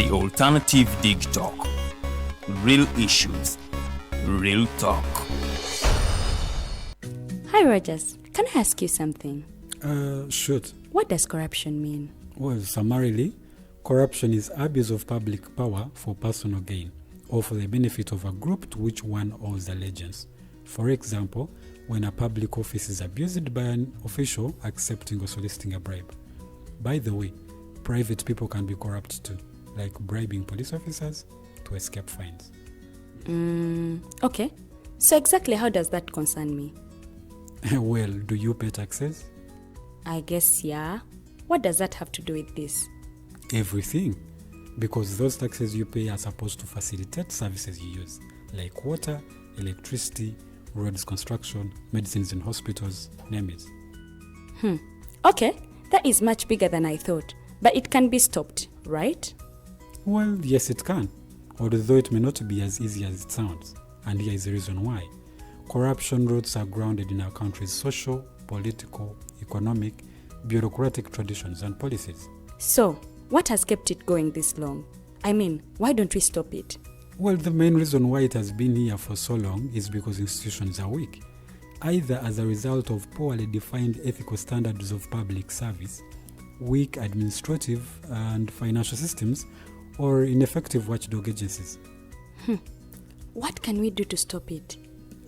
The alternative Digitalk. Real issues, real talk. Hi Rogers, can I ask you something? Shoot. What does corruption mean? Well, summarily, corruption is abuse of public power for personal gain or for the benefit of a group to which one owes allegiance. For example, when a public office is abused by an official accepting or soliciting a bribe. By the way, private people can be corrupt too, like bribing police officers to escape fines. Okay. So exactly how does that concern me? Well, do you pay taxes? I guess, yeah. What does that have to do with this? Everything. Because those taxes you pay are supposed to facilitate services you use, like water, electricity, roads construction, medicines in hospitals, name it. Okay, that is much bigger than I thought. But it can be stopped, right? Well, yes it can, although it may not be as easy as it sounds. And here is the reason why. Corruption roots are grounded in our country's social, political, economic, bureaucratic traditions and policies. So, what has kept it going this long? I mean, why don't we stop it? Well, the main reason why it has been here for so long is because institutions are weak, either as a result of poorly defined ethical standards of public service, weak administrative and financial systems, or ineffective watchdog agencies. What can we do to stop it?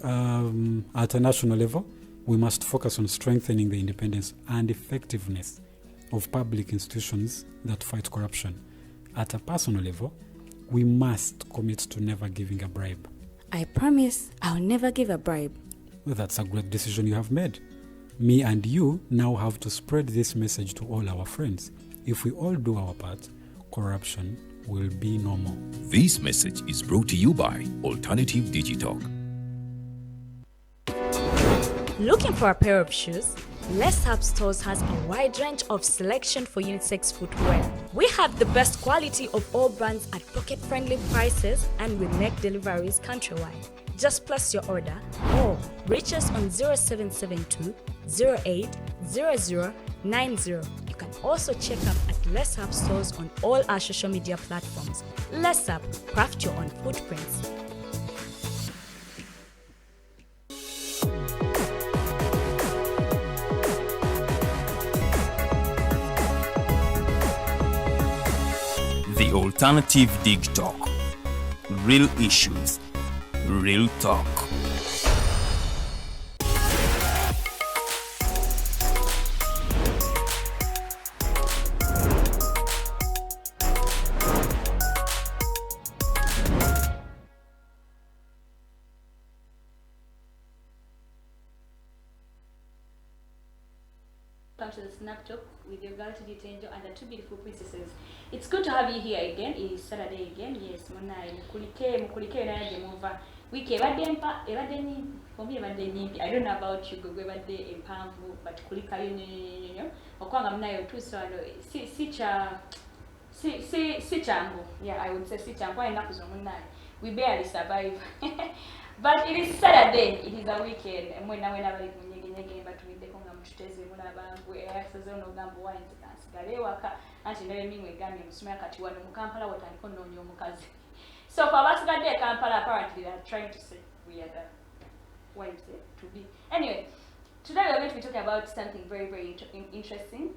At a national level, we must focus on strengthening the independence and effectiveness of public institutions that fight corruption. At a personal level, we must commit to never giving a bribe. I promise I'll never give a bribe. Well, that's a great decision you have made. Me and you now have to spread this message to all our friends. If we all do our part, corruption will be no more. This message is brought to you by Alternative Digitalk. Looking for a pair of shoes? Let's Up Stores has a wide range of selection for unisex footwear. We have the best quality of all brands at pocket-friendly prices, and we make deliveries countrywide. Just place your order or reach us on 0772 08 0090. You can also check up at Let's Up Stores on all our social media platforms. Let's Up, craft your own footprints. The alternative Digitalk. Real issues, real talk. Welcome to the Snap Talk with your girl Teangel and the two beautiful princesses. It's good to have you here again. It is Saturday again. Yes, Monai. Mukulike na yaje muva. Wiki ebadde ni for me ebadde nyimpi. I don't know about you go ebadde empanvu but kulika yo okwanga munayo tuso ano si changu. Yeah, I would say si changu enda kuzo munayo. We barely survive. But it is Saturday. It is a weekend. Mwena bali kunyege batubidde konga mututeze munabangu eyasaze ono gambo wine kansigale waka anti naye mimwe gamye musumya kati wano mu Kampala watandiko nnoonya omukazi. So for abasigadde Kampala apparently they are trying to say we are the wives to be. Anyway, today we are going to be talking about something very, very interesting.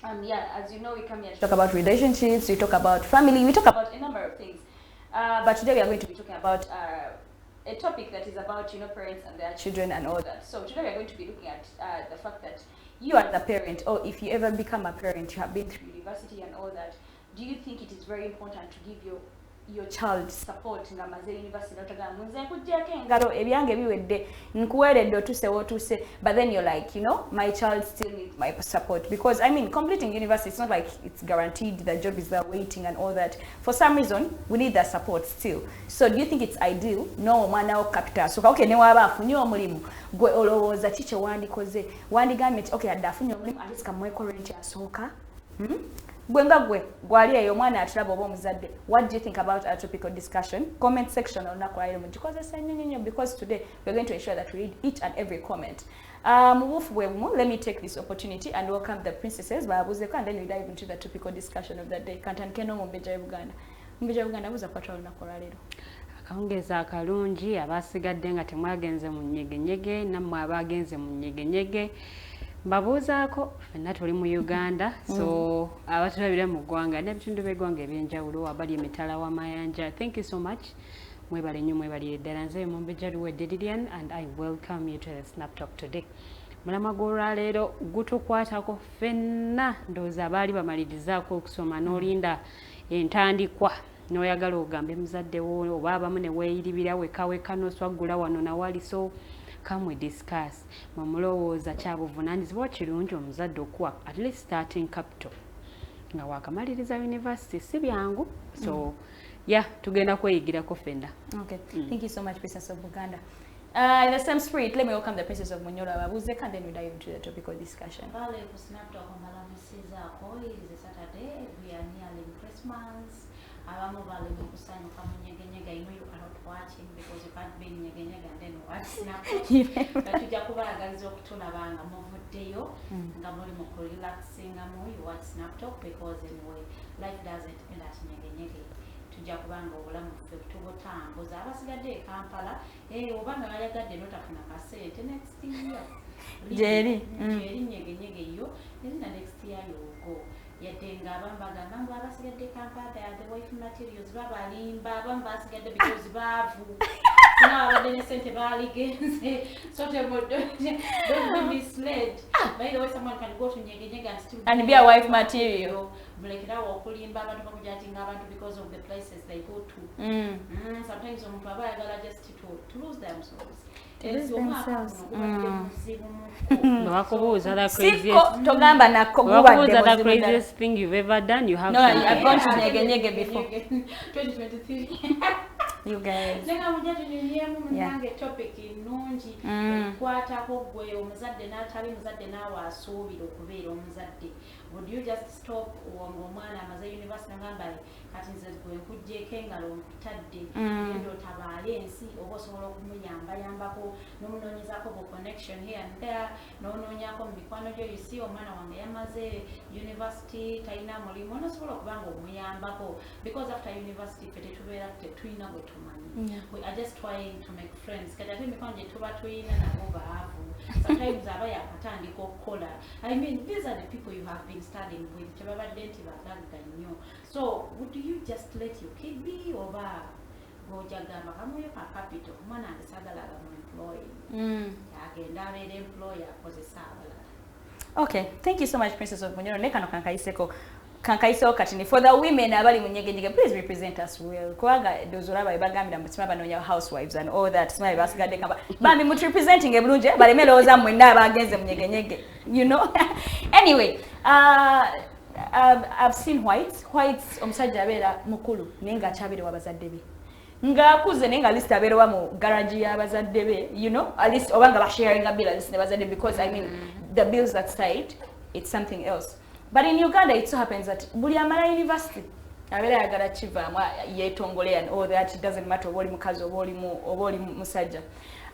As you know, we come here to talk about relationships, we talk about family, we talk about a number of things. But today we are going to be talking about a topic that is about, parents and their children and all that. So today we are going to be looking at the fact that you as a parent, or if you ever become a parent, you have been through university and all that, do you think it is very important to give your child support nga maze university notaga munze nkujjako engalo ebyange biwedde nkuweredde otuse but then you're like, my child still needs my support, because I mean completing university, it's not like it's guaranteed the job is there waiting and all that. For some reason we need that support still. So do you think it's ideal no omwana wo capital so okay ne waba afunye omulimu gwe olowooza kiki wandikoze wandigambye nti okay adda afunye omulimu at least kamweko rent asooka Gwenga gwe gwali eyo mwana atulaba oba omuzadde. What do you think about our topical discussion? Comment section on nakwalire mu gikozesa nnyo because today we're going to ensure that we read each and every comment. Let me take this opportunity and welcome the princesses and then we dive into the topical discussion of the day. Kantandike n'Omumbejja Uganda. Omumbejja Buganda buza kwatwa olunaku olwaleero. Akawungeeza akalungi abasigadde nga temwagenze mu nnyegenyege nammwe abagenze mu nnyegenyege mbabuuzaako ffenna tuli mu Uganda so abatulabira mu ggwanga n'ebitundu by'eggwanga ebyenjawulo abali emitala w'amayanja. Thank you so much. Mwebale nnyo mwebalire ddala nze Omumbejja Luwedde Lilian and I welcome you to the Snap Talk today. Mulama gw'olwaleero gutukwatako ffenna ndowooza abaali bamalirizaako okusoma n'olinda entandikwa n'oyagala ogambe muzadde wo oba abamu ne weeyiribira wekaweka n'oswaggula wano nawali so come we discuss mamulowooza kyabuvunaanyizibwa kirungi omuzadde okuwa at least starting capital nga wakamaliriza university si byangu so yeah tugenda kweyigirako ffenna. Okay, thank you so much, Princess of Buganda. In the same spirit, let me welcome the Princess of Munyoro Ababuze, and then we dive into the topical discussion. Vale, Snap Talk on Saturday. We are nearly Christmas. Abamu bali mukusanya kamunyegenyega. I know you are not watching because you can't be nyegenyega and then watch Snap Talk. But tujja kubaagaliza okutulabanga muvuddeyo nga muli mu relaxing you watch Snap Talk because anyway life doesn't end at nyegenyege. Tujja kubanga obulamu ffe tubutambuza abasigadde e Kampala obanga bayagadde notafuna kasente next year Jerry nyegenyege yo erina next year yogo yadde nga abamu bagamba ngu abasigadde e Kampala they are the wife materials babalimba abamu basigadde because baavu n'abadde ne sente baaligenze so don't be misled. By the way, someone can go to nyegenyege and be a wife material. Bulekerawo okulimba abantu bakujatinga abantu because of the places they go to. Sometimes omuntu aba ayagala just to lose themselves. Bakubuuza the craziest thing you've ever done. You have no, I've gone to nyegenyege before. 2023. You guys. Nenga mujatu nyemu munange topic nungi kwatako gwe omuzadde n'atali muzadde nawe asuubira okubeera omuzadde. Would you just stop omwana amaze university ngamba kati nze gwe nkujjeko engalo nkutadde endo tabaale ensi oba osobola okumuyambayambako n'omunoonyezaako ku connection here and there n'onoonyako mu mikwano gyo you see omwana wange yamaze university talina mulimu onosobola okuba nga omuyambako because after university ffe tetubeera tetulina gwe tumanyi. We are just trying to make friends kati ate emikwano gye tuba tulina nabo baavu sometimes aba yakatandika okukola. I mean these are the people you have been studying with tebabadde nti bagagga nnyo so would you just let your kid be oba gojagamba kamuyo ka capital omwana angesagala mu employ agenda abeera employer akozesa abalala. Okay, thank you so much, Princess of Munyoro. Nekano kankayiseko katini for the women abali mu nyegenyege, please represent us well. Kwaga dozolaba ebagambira mutima banonya housewives and all that. Smile basigadde kamba bambi mu representing ebulunje balemelo oza mwenna abagenze mu nyegenyege, you know. Anyway, I've seen whites omusajja abeera mukulu nenga chabere wabazadde be nga kuze nenga list abeera mu garage y'abazadde be, you know, at least obanga ba sharing a bill list n'abazadde because I mean the bills that side it's something else. But in Uganda it so happens that buli amala university abeera yagala kivaamu yetongole and all that, it doesn't matter oboli mukazi oboli musajja.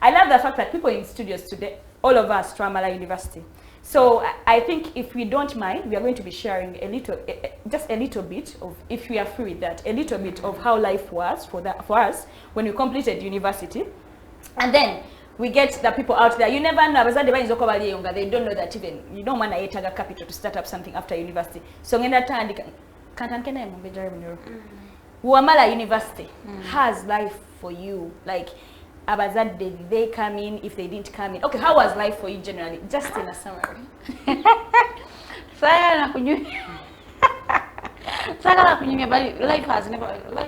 I love the fact that people in studios today, all of us Tramala University. So I think if we don't mind, we are going to be sharing just a little bit of, if we are free with that, a little bit of how life was for us when we completed university. And then we get the people out there. You never know, they don't know that even, you don't want to get a capital to start up something after university. So Wamala University has life for you. Like, abazadde, did they come in? If they didn't come in, okay, how was life for you generally? Just in a summary. Life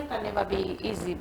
can never be easy.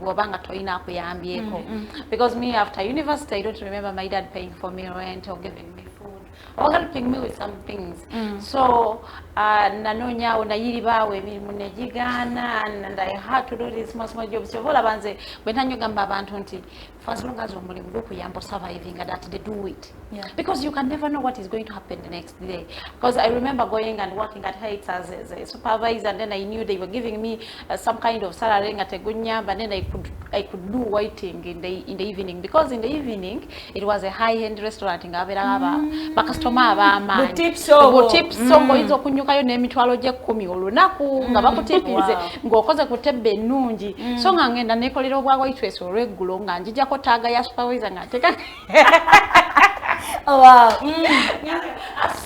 Because me after university, I don't remember my dad paying for me rent or giving me food or helping me with some things. So nanonya unayiribawe munejigana and I had to do these small jobs. So all abanze wentanyo gamba abantu nti for as long as omulimu gukuyamba surviving that they do it. Yeah. Because you can never know what is going to happen the next day. Because I remember going and working at Heights as a supervisor, and then I knew they were giving me some kind of salary at a good job, but then I could do waiting in the evening, because in the evening it was a high-end restaurant in Averaba. Because bakasitoma ab'amaanyi butips ng'oyinza okunyukayo n'emitwalo gye10 olunaku nga bakutipinze ng'okoze ku tebbe ennungi so nga ngenda neekolera obwa waitress olw'eggulo nga njijjako taaga ya supervisor nga nteeka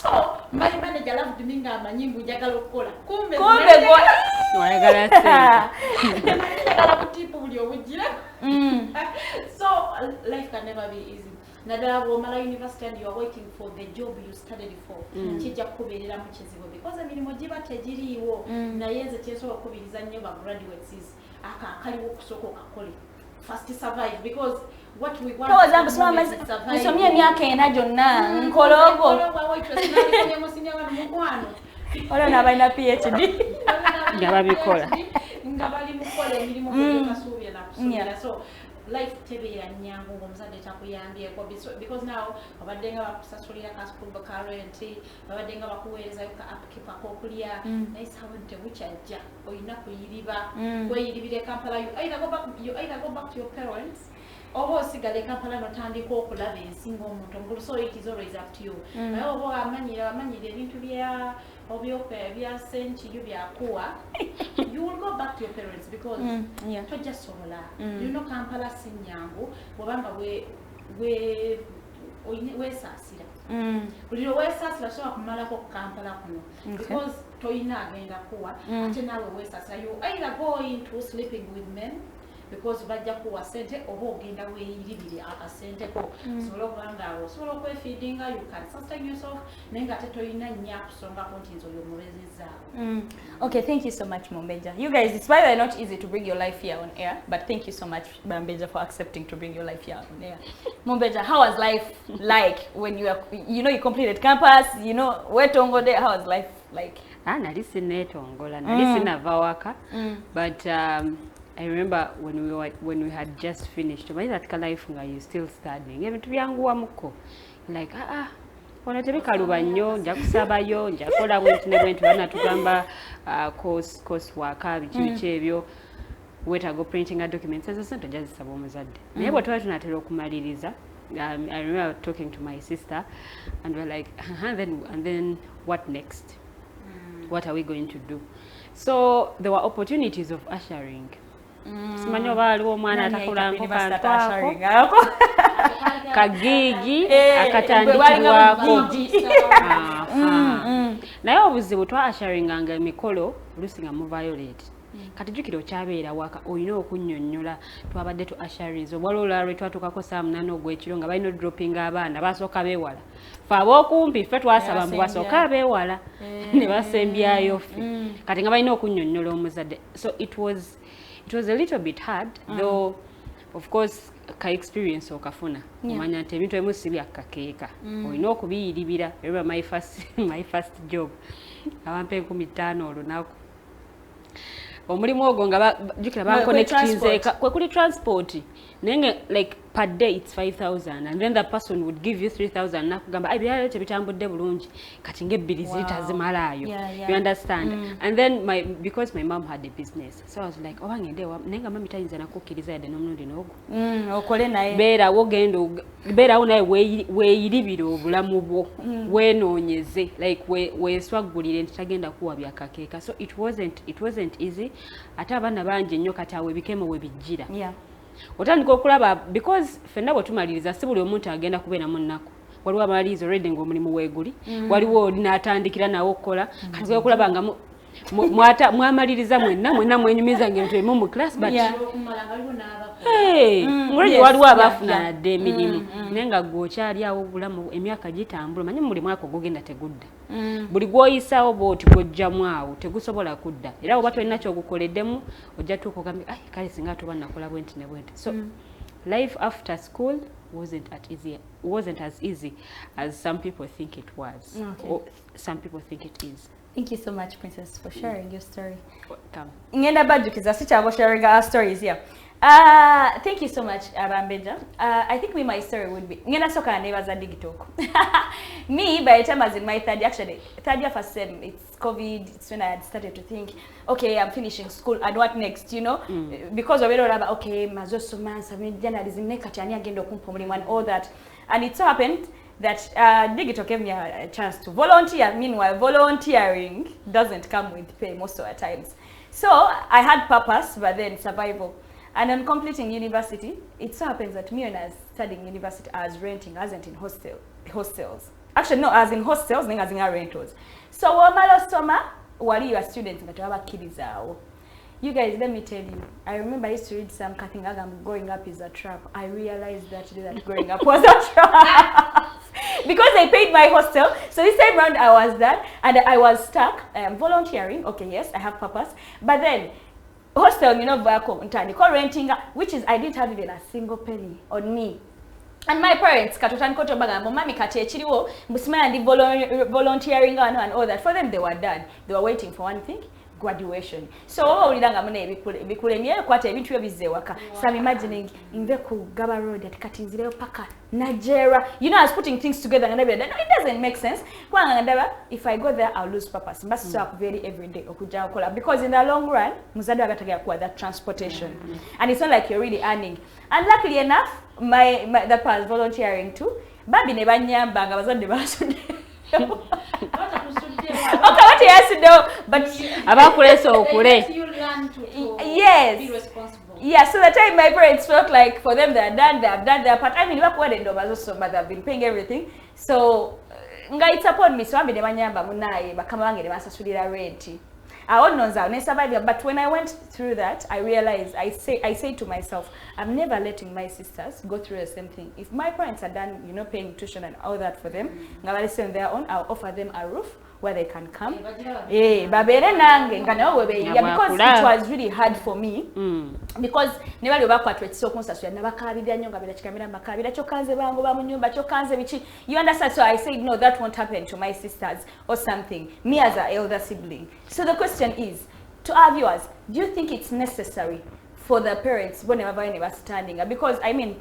so my manager loved me nga amanyi mbu njagala okukola kumbe wayagala sente njagala kutipu buli obujjira so life can never be easy naddala bw'omala university and you are waiting for the job you studied for kijja kukubeereramu kizibu because emirimu giba tegiriiwo naye nze kyensobola okukubiriza nnyo ba graduates akaliwo okusooka okakole first survive because what we want nsomye emyaka ena gyonna nkologo olwo n'abalina phd nga babikola nga bali mukola emirimu gyekasuubira nakusuubira so life tebeera nnyangu ng'omuzadde takuyambyeko because now babadde nga bakusasulira ka school ka rent babadde nga bakuweerezayo ka upkeep ak'okulya naye sawa nti tebukyajja olina kuyiriba weyiribira Kampala you either go back to your parents oba osigala Kampala notandika okulaba ensi ng'omuntu omukulu so it is always up to you naye oba amanyira ebintu bya century byakuwa you will go back to your parents because tojja sobola you know Kampala si nnyangu bw'obanga weesaasira buli lwe weesaasira sobola kumalako ku Kampala kuno because toyina agenda kuwa ate naawe weesaasira you either go into sleeping with men because bajja kuwa sente oba ogenda weeyiribire akasenteko sobola okubanga osobola okwefeedinga you can sustain yourself naye nga ate toyina nnyo akusongako nti nze oyo omubezezaawo. Okay, thank you so much, Omumbejja. You guys, it's why they're not easy to bring your life here on air, but thank you so much, Omumbejja, for accepting to bring your life here on air. Omumbejja, how was life like when you completed campus, wetongo there, how was life like? Nali sinneetongola, nali sinava waka, but I remember when we had just finished. By that life, you still studying. Ebintu byanguwamuko, like ona tebikaluba nnyo nja kusabayo nja kola bwenti ne bwenti bana tugamba course waka biki ebyo wetaaga printing a documents ezo sente jazisaba omuzadde naye bwe twali tunatera okumaliriza. I remember talking to my sister and we're like and then what next? What are we going to do? So there were opportunities of ushering. Simanyo baaliwo omwana atakola nkoko kagigi akatandikibwako naye obuzibu twa usheringanga emikolo oluusi nga mu violate kati jjukira okyabeera waka olina okunnyonnyola twabadde tu usherizo waliwo olulala lwe twatuukako saa 8 ogw'ekiro nga balina dropping abaana basooka beewala fe ab'okumpi ffe twasaba mbu basooka abeewala ne basembyayo ffe kati nga balina okunnyonnyola omuzadde so it was a little bit hard though of course ka experience okafuna omanya nti ebintu ebimu si byakkakeeka olina okubiyiribira. Remember my first job abampa 15 olunaku omulimu ogwo nga jukira banconnectinze kwe kuli transport naye like per day it's 5,000 and then the person would give you 3,000 nakugamba byalete bitambudde bulungi kati ng'ebbiri zitazimalayo you understand and then because my mom had a business so I was like ngende naye nga mami tayinza nakukkiriza yadde n'omulundi n'ogwo okole naye beerawo naye weeyiribire obulamu bwo weenoonyeze like weeswaggulire nti tagenda kuwa byakakeeka so it wasn't easy ate abaana bangi nnyo kati awo ebikemo we bijjira otandika okulaba because ffenna bwe tumaliriza si buli omuntu agenda kubeeramu nnaku waliwo amaliriza already ng'omulimu weeguli waliwo oli n'atandikira nawe okukola kati okulaba nga mwamaliriza mwenna mwenyumiza ng'ebintu ebimu mu class but already waliwo abaafuna nadde emirimu naye nga gwe okyali awo obulamu emyaka gitambula manyi buli mwaka ogugenda tegudda buli gw'oyisaawo bw'oti gw'ojjamu awo tegusobola kudda era oba tolina kyogukoleddemu ojja tuuka ogambe kale singa tuba nakola bwenti ne bwenti so life after school wasn't as easy as some people think it was or some people think it is. Thank you so much, Princess, for sharing your story. Welcome. Ngenda bajukiza sikyabo sharing our stories here. Thank you so much, Omumbejja. I think my story would be ngenda soka nebaza Digitalk. Me, by the time I was in my third year first sem, it's COVID. It's when I had started to think, okay, I'm finishing school, and what next? Because of it, okay, mazosoma, journalism, nekati ani agenda okumpa mulimu and all that. And it so happened, that Digitalk gave me a chance to volunteer. Meanwhile, volunteering doesn't come with pay most of the times. So I had purpose, but then survival. And on completing university, it so happens that me when I was studying university, I was renting, I wasn't in hostels. Actually, no, I was in hostels, then I was in rentals. So Okusoma, wali your students, but you kids are. You guys, let me tell you, I remember I used to read some cutting growing up is a trap. I realized that growing up was a trap. Because they paid my hostel. So this time round I was done and I was stuck. I am volunteering. Okay, yes, I have purpose. But then hostel, renting, which is I didn't have even a single penny on me. And my parents, mommy volunteering and all that. For them, they were done. They were waiting for one thing. Graduation. So olidanga mune ebikulemye kwata ebintu ebize waka. So I'm imagining inve ku Gaba Road at katinzireyo paka Nigeria. You know, I was putting things together and everything. No, it doesn't make sense. If I go there, I'll lose purpose. Must stop very every day because in the long run, muzado agatagya kwa that transportation. And it's not like you're really earning. And luckily enough, the past volunteering too. Babi ne banyamba nga bazadde basudde. Okay, what he has to do, but you learn to yes, be responsible. Yeah, so the time my parents felt like for them they have done their part. I mean, back when they have been paying everything. So, it's upon me. So I'm the manyamba munai bakamange de masasulira rent. I don't know, but when I went through that, I realized, I say to myself, I'm never letting my sisters go through the same thing. If my parents are done, you know, paying tuition and all that for them, on their own, I'll offer them a roof where they can come. Because it was really hard for me. Because you understand, so I said no, that won't happen to my sisters or something, me as an elder sibling. So the question is, to our viewers, do you think it's necessary for the parents whenever they standing? Because I mean,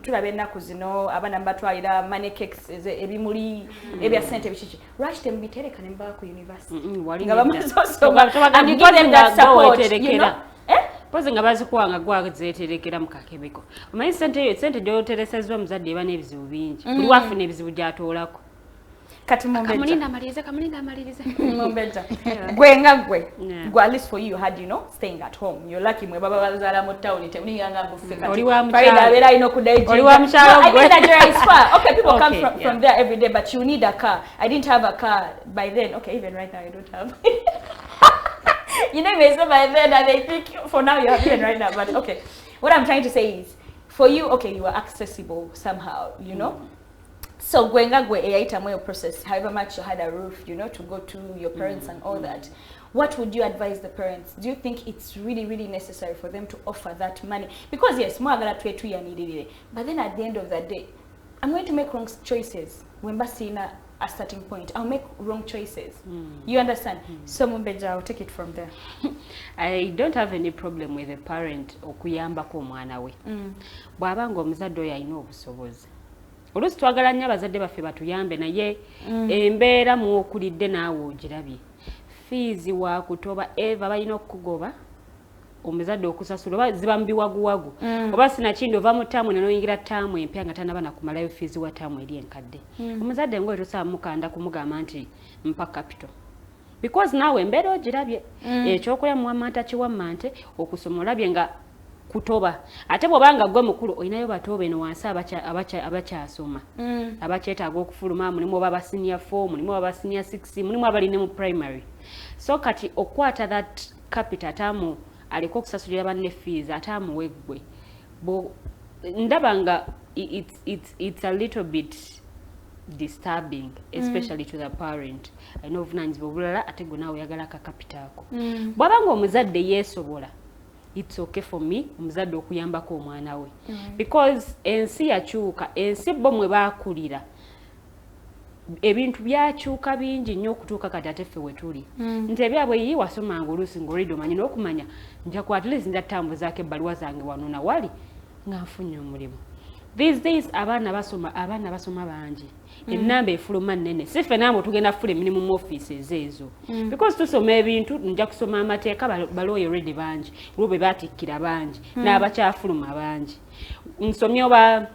money cakes is ebimuli ebya sente bichichi rush them bitereka nemba ku university and you give them that support, you know. Poze nga bazikuwanga gwazeterekera mu kakebeko. Omanyi sente gyoteresezwa muzadde eba n'ebizibu bingi. Buli wafuna ebizibu gy'atoolako. Kati Mumbejja. Kamulinda amalirize. Mumbejja. Gwe at least for you had, you know, staying at home. You're lucky mwe baba bazala mu town temulinganga bufe kati. Oli wa mchalo. Farida abera ino kudaiji. Oli wa mchalo. I mean Nigeria is far. Okay, people come from there every day, but you need a car. I didn't have a car by then. Okay, even right now I don't have. You know, by then and they think for now you have it right now, but okay. What I'm trying to say is, for you, okay, you are accessible somehow, you know. So going your process, however much you had a roof, you know, to go to your parents and all that. What would you advise the parents? Do you think it's really, really necessary for them to offer that money? Because yes, but then at the end of the day, I'm going to make wrong choices. When Basina a starting point, I'll make wrong choices. You understand? So Mumbejja, I'll take it from there. I don't have any problem with a parent okuyambako omwana we. Bw'abanga omuzadde oyo alina obusobozi. Oluusi twagala nnyo abazadde baffe batuyambe naye embeera mw'okulidde naawe ogirabye. Fees wa kutoba eva balina okugoba omuzadde okusasula oba ziba mbiwaguwagu oba sinakindi ova mu ttaamu n'oyingira ttaamu empya nga tanaba nakumalayo fees wa ttaamu eri enkadde. Omuzadde ngoyo tosaba mukanda kumugamba nti mpa capital. Because naawe embeera ogirabye ekyokulya muwammanta kiwammante okusoma olabye nga kutoba. Ate bw'obanga gwe mukulu olinayo bato beno wansi abakyasoma. Abakyetaaga okufuluma, mulimu aba senior 4, mulimu aba senior 6, mulimu abali ne mu primary. So kati okwata that capital atamu aliko okusasulira banne fees atamuwe gwe. Ndabanga it's a little bit disturbing, especially to the parent. I know vunanyizibwa obulala ate gwe naawe oyagala ka capital ako. Bw'abanga omuzadde yeesobola, it's okay for me omuzadde okuyambako omwana we. Because ensi yakyuka, ensi bo mwe baakulira ebintu byakyuka bingi nnyo okutuuka kati ate ffe we tuli. Nti ebyabwe yi wasomanga oluusi ng'olidde omanyi n'okumanya nja ku at least njatambuzaako ebbaluwa zange wano na wali nga nfunye omulimu. These days abaana basoma bangi. Ennamba efuluma nnene. Si ffe namwe tugenda kufuna minimum offices ezo. Because tusoma ebintu nja kusoma amateeka balooyo already bangi. Olwo be baatikkira bangi. N'abakyafuluma bangi. Nsomye oba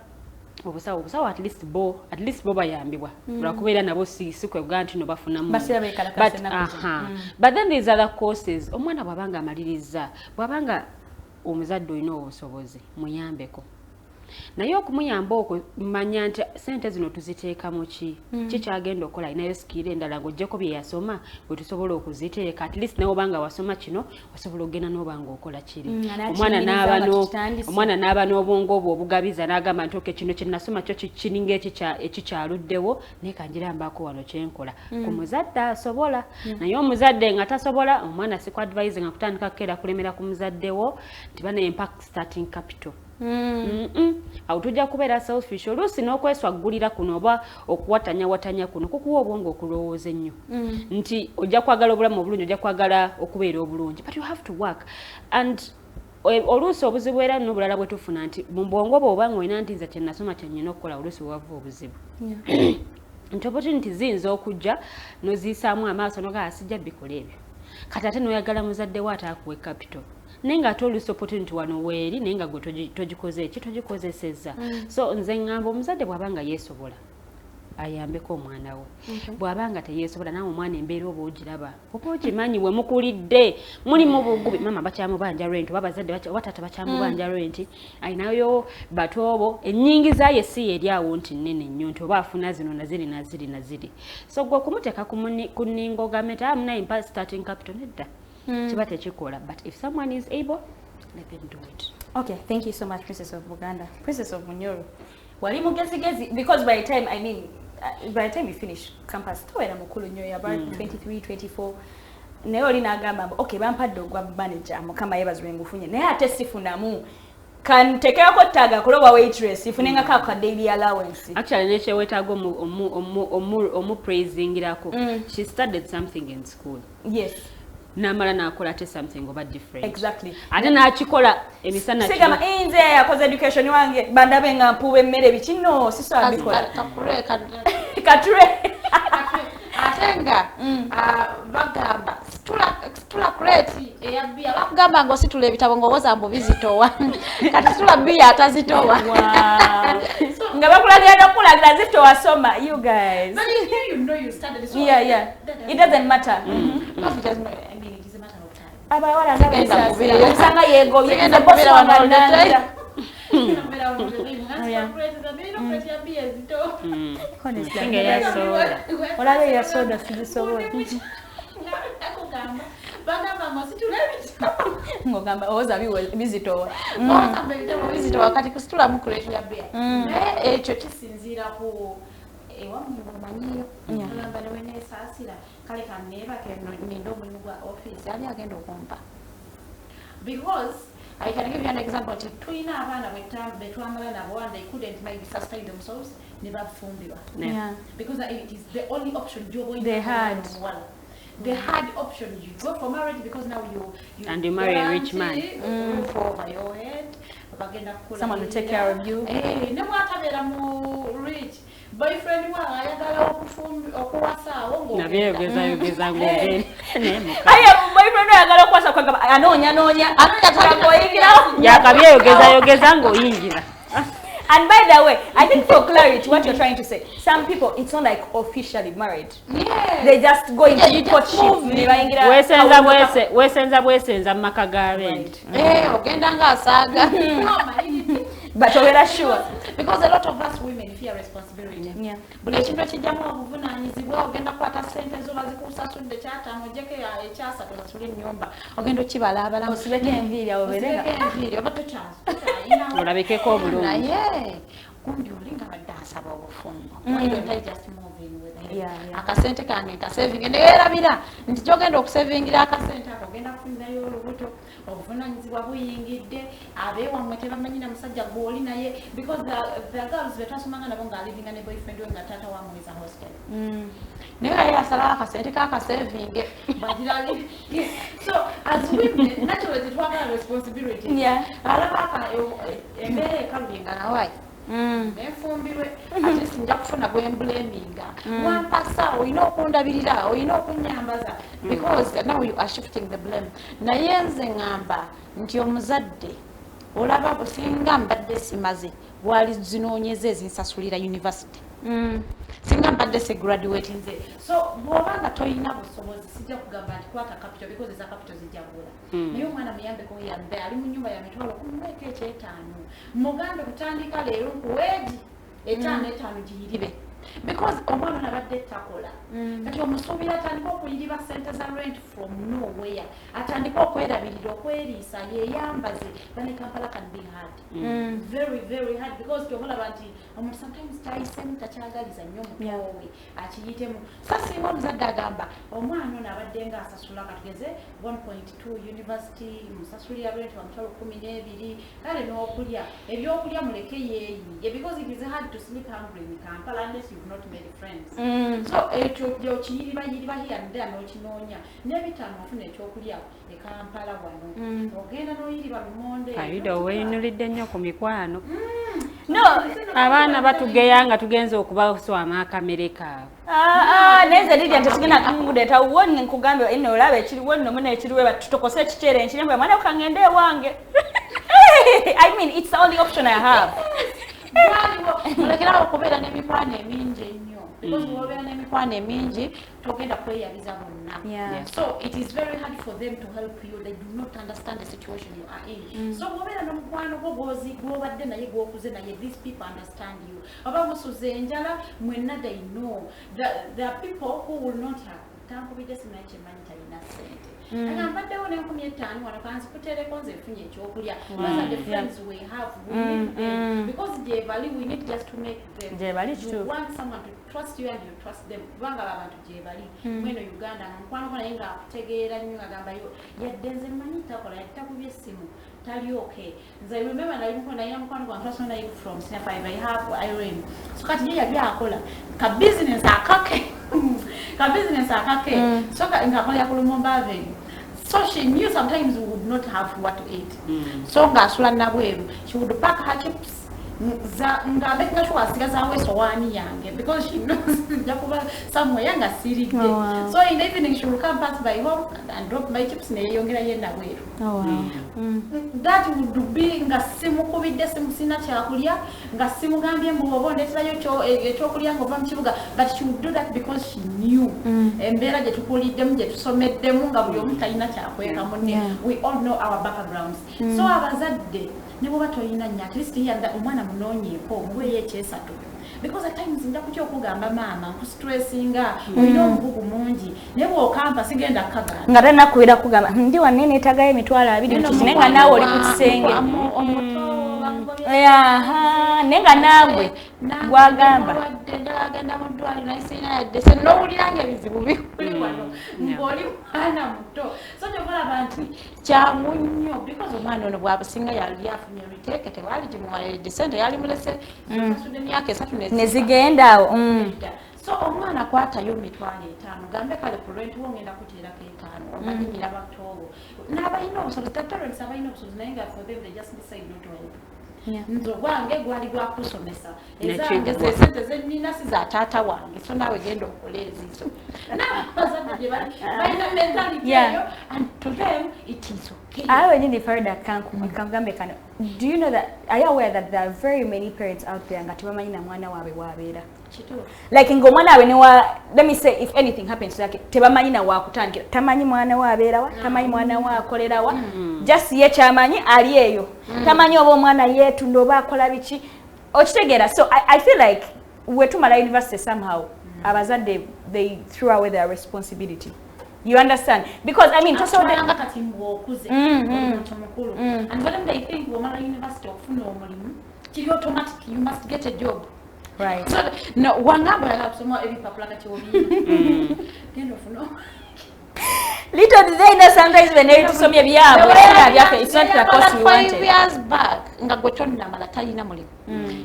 obusawo at least bo bayambibwa lwakubeera nabo si kwegamba nti no bafunamu but then these other courses omwana bwabanga amaliriza bwabanga omuzadde olina obusobozi muyambeko naye okumuyamba okwo manya nti sente zino tuziteeka mu kikyagenda okukola alinayo skill endala ng'oggyeko bye yasoma bwe tusobola okuziteeka at least nawe obanga wasoma kino wasobola okgenda n'obanga okola kiri omwana n'aba n'obwongo obwo obugabiza n'agamba nti oke kino kye nasoma kyo kiringa ekikyaluddewo naye kanjirambako wano kyenkola ku muzadde asobola naye omuzadde nga tasobola omwana si kuadvise nga kutandika kukeera kulemera ku muzaddewo nti bana impact starting capital awo tujja kubeera selfish oluusi n'okweswaggulira kuno oba okuwatanya kuno kukuwa obwongo okulowooza ennyo nti ojja kwagala obulamu obulungi ojja kwagala okubeera obulungi but you have to work and oluusi obuzibu era n'obulala bwe tufuna nti mu bwongo bwe obanga olina nti nze kye nasoma kye nnyina okukola oluusi wava obuzibu nti opportunity ziyinza okujja n'oziyisaamu amaaso nogaa sijja bikola ebyo kati ate n'oyagala muzadde wo ataakuwe capital nenga atuolusi opportunity wano weeri naye nga gwe togikoze eki togikozesezza so nze ngamba omuzadde bw'abanga yeesobola ayambeko omwana we bw'abanga teyeesobola nawe omwana embeera oba ogiraba oba ogimanyi we mukulidde mulimu bugubi mama bakyamubanja rent oba bazadde watata bakyamubanja rent ayinayo batoobo ennyingiza ye si eri awo nti nnene nnyo nti oba afuna zino naziri so gwe okumuteeka ku nningo ogamete amuna impact starting capital nedda kiba tekikola but if someone is able let them do it. Okay, thank you so much, Princess of Buganda. Princess of Munyoro, wali mugezi because by the time by the time you finish campus towera mukulu nnyo ya about 23 24 naye oli n'agamba okay bampadde ogwa manager mukama yebazwe ngufunye naye ate sifunamu kan tekeko taga kuloba waitress ifunenga ka daily allowance actually neche wetago omu praising irako she studied something in school yes namala nakola te something over different exactly ate nakikola emisana sigama inze yakoze education wange bandabe nga mpube mmere bikino siso abikola kature atenga bagamba tula kreti eyabia bakugamba ngo situle ebitabo ngowoza mbo bizitowa kati tula bia atazitowa nga bakulagira okulagira zitowa soma you guys but you know you started this yeah it doesn't matter abawala ngabisa sanga yego yenda boss wananda olabe ya soda sizisobola ngogamba oza bizitowa wakati kusitula mukuletu ya bia ekyo kisinziira ku ewamumanyiyo olamba newenesaasira kale kanneebake ninda omulimu gwa office ani agenda okumpa because I can give you an example. Twina abana betwamala nabo and they couldn't maybe sustain themselves. Never fumbirwa. Yeah. Because it is the only option they had. They had option. You go for marriage because now you and you marry a rich man. For over your head. Someone will take care of you. Ne mwatabera mu rich. Boyfriend wa ayagala okuwasa wongo. Nabiyogeza ngogeni. Aya boyfriend ayagala okuwasa kwa anonya yakabiyogeza ngoyingira. And by the way, I think for clarity, what you're trying to say, some people, it's not like officially married. Yeah. They just go into courtship. Wesenza makaga rent. Ogenda nga asaga. But we're sure. Because a lot of us women fear responsibility. Yeah. Buli ekintu ekijjamu obuvunanyizibwa ogenda kwata sente zo bazikusasudde kyataano ojjeko ekyasa tosasule ennyumba ogenda okibalaabala osibeko enviiri awo berenga enviiri oba tokyasa olabikeko obulungi naye kumbi olinga badde asaba obufumbo why don't I just move in with him akasente kange nkasevinge neyeerabira nti gyogenda okusevingira akasente ako ogenda kufunirayo olubuto obuvunanyizibwa buyingidde abeewammwe tebamanyi na musajja gw'oli naye because the girls betwasomanga nabo nga alivinga ne boyfriend we nga taata wamuweza hostel naye yasalawo akasente kakasevinge bagirali so as women naturally twagala responsibility alaba embeera ekalulinga nawayi nenfumbirwe ate sinja kufuna gwemblaminga wampasa olina okundabirira olina okunyambaza because now you are shifting the blame naye nze ngamba nti omuzadde olaba businga mbadde simaze wali zinoonyeza ezinsasulira university singa mbadde se graduate nze so bw'obanga toyina busobozi sijja kugamba nti kwata capital because eza capital zijjagula naye omwana muyambeko yambe ali mu nyumba ya mitwalo kumweka ekyetaano mugambe kutandika leero nkuweegi etaano giyiribe because omwana nabadde takola kati omusuubira atandika okuyiriba sente za rent from nowhere atandika okwerabirira okweriisa yeeyambaze bane Kampala can be hard very very hard because tobulaba nti omuntu sometimes kyayisemu takyagaliza nnyo mutoowe akiyitemu so singa omuzadde agamba omwana ono abadde nga asasula katugeze 1.2 university musasulira rent wa mitwalo 12 kale n'okulya ebyokulya muleke yeeyiye because it is hard to sleep hungry in Kampala unless you've not made friends so ekyo kiyiriba hiya ndera n'okinoonya n'ebitaano ofuna ekyokulya e Kampala wano ogenda n'oyiriba lumonde Farida oweyinulidde nnyo ku mikwano no abaana batugeya nga tugenze okubaswama akamere kaabwe neze Lilian tetugenda kumudeeta wonni nkugambe ine olaba ekiri wonni omuna ekiriwe tutokose ekikyere enkirembwe mwana ukangende ewange I mean it's the only option I have olekerawo okubeera n'emikwano emingi ennyo because bw'obeera n'emikwano emingi togenda kweyabiza bonna so it is very hard for them to help you. They do not understand the situation you are in. So bw'obeera n'omukwano gwo gw'obadde naye gw'okuze naye these people understand you oba musuze enjala mwenna they know there are people who will not have tankubidde simanyi kyemmanyi talina ssente agambaddewo n'50,000 wano kanzi kuteereko nze nfunye ekyokulya those are the friends we have we need them because gyebali we need just to make them you want someone to trust you and you trust them kubanga abantu gyebali mweno Uganda mukwano gwo naye ng'akutegeera nnyo agambayo yadde nze mmanyi takola yadde takubye essimu tali okay nze remember naye mukwano gwange twasoma naye from Senior 5 I have IRM so kati ye yali akola ka business akake so ng'akolera ku Lumumba Avenue. So she knew sometimes we would not have what to eat. So ngasula nabweru she would pack her chips ngabeka sure asigazawe sowani yange because she knows jakuba somewhere yanga siride. So in the evening she will come pass by home and drop my chips neyongera ye nabweru. That would be ngasimu kubidde simusina kyakulya ngasimu gambye mbobo ndeterayo ekyokulya ngova mu kibuga but she would do that because she knew embeera gye tukuliddemu gye tusomeddemu nga buli omu talina kyakweka munne we all know our backgrounds. So abazadde ne bwoba toyina nnyo at least yanda omwana munoonyeeko omuweeyo ekyesatu because at times nja kutya okugamba maama nkusitressinga olina omugugu mungi naye bw'okampa sigenda kukagamba nga tanakuwira kugamba ndi wanne neetagayo emitwalo 20 naye nga naawe oli ku kisenge naye nga naagwe gwagamba ndagenda mu ddwaliro naye sirina yadde se n'owuliranga ebizibu bikuli wano ng'oli mwana muto so gyobalaba nti kyangu nnyo because omwana ono bw'abusinga yali afunye ebiteeke tewali gimuwalidde sente yali mulese asudde emyaka 3 nezigenda awo so omwana kwatayo mitwalo 5 gambe kale ku rent wongenda kuteerako 5 obalimira batoobo n'abalina obusobozi parents abalina obusobozi naye nga for them they just decide not to help. Nzo gwange gwali gwa kusomesa ezange zesente zenina si za taata wange so nawe genda okola ezizo n'abazadde gye balina mentality eyo and to them it is okay. I nyini Farida kangambe kano. Do you know that, are you aware that there are very many parents out there nga tebamanyi na mwana waabwe wabeera? Like ng'omwana waabwe newa, let me say if anything happens to that tebamanyi na wakutandikira tamanyi mwana wabeera wa tamanyi mwana wa akolera wa just ye kyamanyi ali eyo tamanyi oba omwana yeetunda oba akola biki okitegeera. So I feel like wetumala university somehow abazadde they threw away their responsibility. You understand? Because I mean, just so that and when they think woman university of no automatic you must get a job. Right. So no one number I have some more every papla that you no. Little did they know sometimes when they do some of it's not the course we wanted. 5 years back, ngagotonna malatayina mulimu.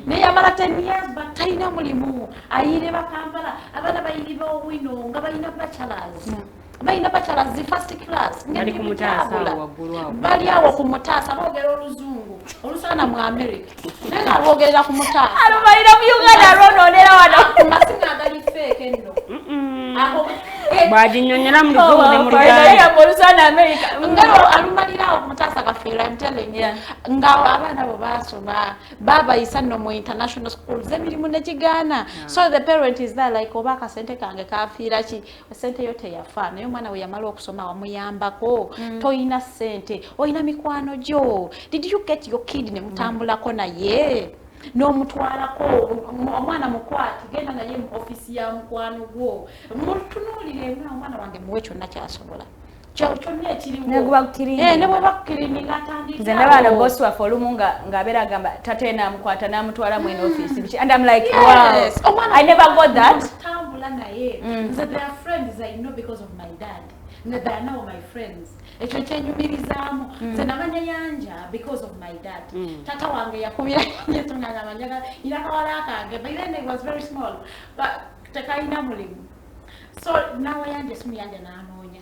Ne yamala 10 years back tayina mulimu. Ayire bakambala abana bayiriba owino nga bayina bachelors. Bayina bachelors the first class. Bali ku mutaasa waggulu awo. Bali awo ku mutaasa boogera oluzungu. Olusana mu America. Nenga boogera ku mutaasa. Alumalira mu Uganda rononera wano. Masinga agali fake endo. Aho bajinyonyera mu luzungu ne mu Lugya. Olusana America. Ngalo alumalira awo ku mutaasa ka feel, I'm telling you. Ngawo abana bo basoma baba isano mu international schools emirimu ne kigana. So the parent is there like obaka sente kange kafira ki sente yote yafa naye omwana we yamala okusoma wamuyambako toyina sente oyina mikwano jo. Did you get your kid ne mutambulako naye? No mutwalako omwana mukwati genda naye mu office ya mukwano gwo mutunulire omwana wange muwe kyonna kyasobola kyonna ekiriwo ne bwe bakkirini ngatandika nze ndabana boss waffe olumu ng'abeera agamba tate namukwata namutwala mu office and I'm like wow I never got that tambula naye nze they are friends I know because of my dad they are now my friends ekyo kyenyumirizaamu nze namanya yanja because of my dad tata wange yakubira yetunganga manyaga inakawala akange but then it was very small but tekayina mulimu so nawe yanja simu yanja nanoonya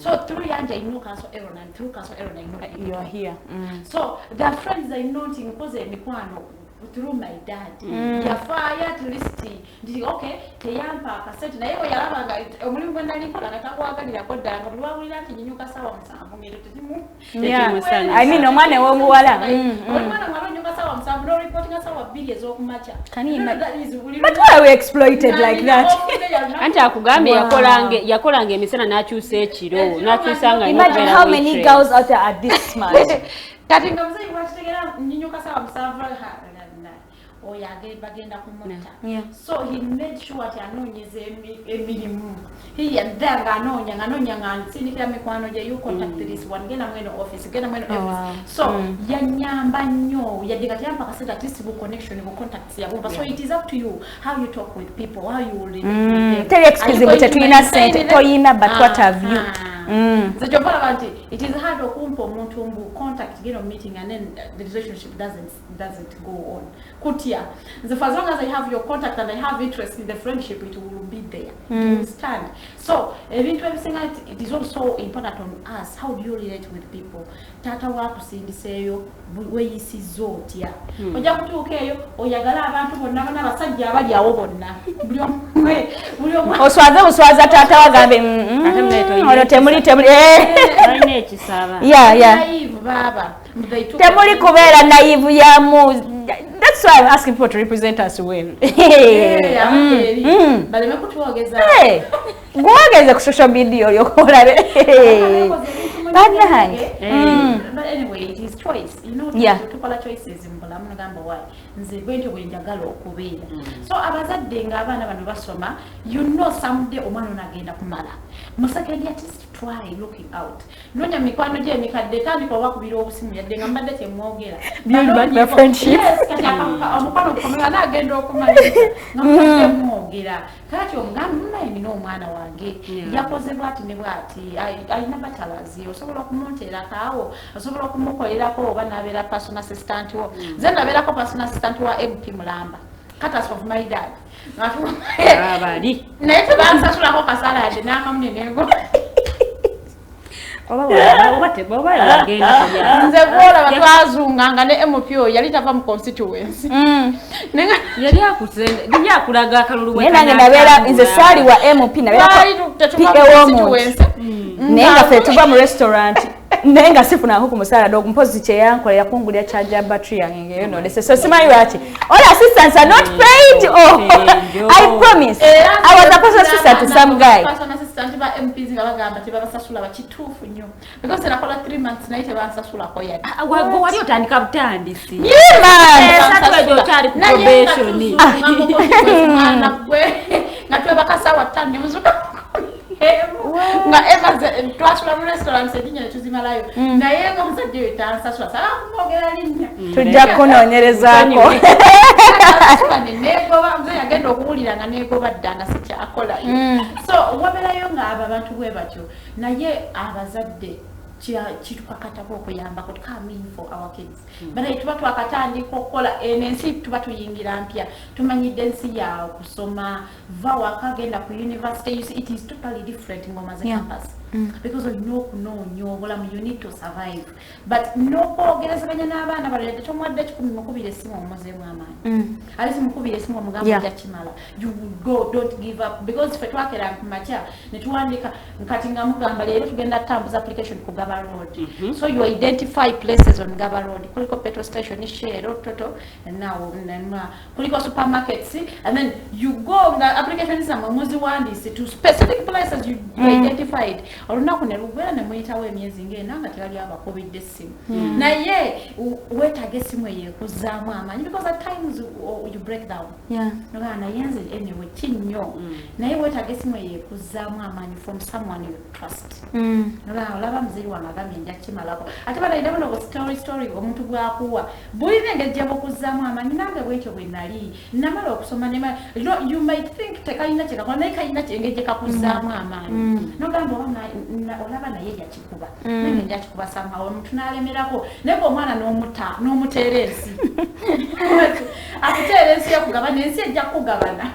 so through yanja I know Council Aaron and through Council Aaron I know you are here so the friends I know tinkoze emikwano through my dad yafaya at least ndi okay teyampa akasente naye oyalabanga omulimu gwe nalikola nakakwagalira koddala nga lwawulira nti nyinyuka sawa musanvu ngero tezimu I mean omwana w'omuwala omwana mwala nyuka sawa musanvu no reporting sawa bbiri ez'okumaca but why are we exploited like that anti akugambye yakolanga emisana n'akyusa ekiro n'akyusanga imagine how many girls out there are this smart kati nga muzeyi wakitegera nyinyuka sawa musanvu bagenda kumutta so he made sure ati anonyeze emirimu yadanga anoonya nga nsindikira mikwano gye you contact this one genda mweno office genda mweno office so yanyamba nnyo yadde kati yampa kasente at least bu connection bu contacts yabumba so it is up to you how you talk with people how you will relate tell excuse me tetuyina sente toyina but what have you it is hard okumpa omuntu mbu contact get a meeting and then the relationship doesn't go on kutia for as long as I have your contact and I have interest in the friendship it will be there you understand so everything it is also important on us how do you relate with people tata wakusindiseyo weyisizo otya ojja kutuuka eyo oyagala abantu bonna abasajja abali awo bonna buli omwe oswaza tata wagambe ono temuli alina ekisaba naive baba temuli kubeera naive yamu that's why I'm asking people to represent us well baleme kutwogeza gwogeze ku social media olyokolare but anyway it is choice you know tukola choices mbulamu nagamba why nze bwentyo bwenjagala okubeera so abazadde nga abaana bano basoma you know someday omwana onagenda kumala musakedi at least try looking out nonya mikwano gye mikadde tandika wakubira obusimu yadde nga mbadde temwogera build back the friendship omukwano gukomera nagenda okumaliriza nga mbadde mwogera kati omugambi munaye omwana wange yakoze bwati ne bwati alina batalazi osobola okumuntera kaawo osobola okumukolerako oba nabeera personal assistant wo nze nabeerako personal assistant wa MP Mulamba catastrophe of my dad abali naye tebansasulako kasalade n'akamunenengo nze kuolaba twazunganga ne MP yali tava mu constituency yali akulaga akalulu nange nabeera nze saali wa MP nabeera ew'omuntu naye nga ffe tuva mu restaurant naye nga sifunako ku musaala dogo mpozi kye yankolera kungulira charger battery yange ngeyo nolese so simanyi lwaki all assistants are not paid I promise I was a personal assistant to some guy personal assistant ba MPs nga bagamba tebabasasula bakituufu nnyo because nakola 3 months naye tebansasulako yadde wali otandika butandisi okyali ku probation nga twebakasawa ttano ne muzuka nga emaze twasula mu restaurant edinya netuzimalayo naye nga omusajja oyo tansasula sala kumwogera linnya tujja kunoonyerezaako negoba nze yagenda okuwulira nga negoba ddanga sikyakolayo so wabeerayo nga abo abantu bwe batyo naye abazadde kitukakatako okuyambako tukamean for our kids banaye tuba twakatandika okukola ensi tuba tuyingira mpya tumanyidde ensi ya kusoma va wakagenda ku university you see, it is totally different ngoma ze campus because olina okunoonya obulamu, you need to survive. But n'okwogerezaganya n'abaana balala tomwadde kikumi mukubira essimu omuzeemu amaanyi ali simukubira essimu omugamba ojja kimala, you go, don't give up, because ffe twakera ku makya ne tuwandiika kati nga mugamba leero tugenda tambuza application ku Gaba Road. So you identify places on Gaba Road, kuliko petrol station, Shell, Toto, and now kuliko supermarkets, and then you go nga application is mwezi wandisi to specific places you identified. Olunaku ne lugwera ne muyitawo emyezi ng'ena nga tewali abakubidde essimu. Naye weetaaga essimu eyekuzzaamu amaanyi, because at times you break down. Nogaa naye nze anyway kinnyo. Naye weetaaga essimu eyekuzzaamu amaanyi from someone you trust. Nogaa olaba muziri wange agambye nja kimalako. Ate balaida buno story omuntu bw'akuwa. Bulina engeri gye bukuzzaamu amaanyi, nange bwekyo bwe nali. Namala okusoma ne you might think tekalina kye kakola naye kalina engeri gye kakuzzaamu amaanyi. Nogamba olaba naye yakikuba nange njakikuba somehow omuntu n'alemerako naye omwana n'omuteera ensi akuteera ensi yakugabana ensi ejja kugabana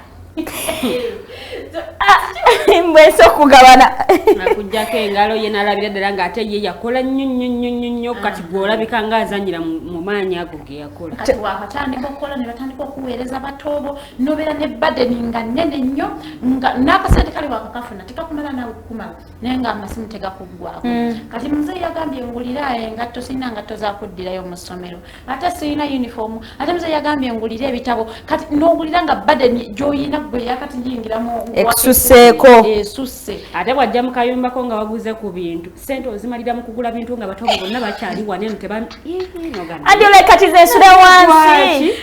mbwese okugabana nakujjako engalo ye nalabira ddala ng'ate ye yakola nnyo kati gw'olabika ng'azanyira mu maanyi ago ge yakola kati wakatandika okukola ne batandika okuweereza batoobo nobeera ne badeni nga nnene nnyo nga n'akasente kali wakakafuna tekakumala naawe kukumala naye nga amasimu tegakuggwako kati muzeeyi yagambye ngulira engatto sirina ngatto zakuddirayo mu ssomero ate sirina uniform ate muzeeyi yagambye ngulira ebitabo kati n'ogulira nga badeni gy'oyina gwe yakati yingiramu ekususeeko esusse ate bw'ajja mu kayumbako nga waguze ku bintu sente ozimalira mu kugula bintu nga batobo bonna bakyali wane andole kati zensula wansi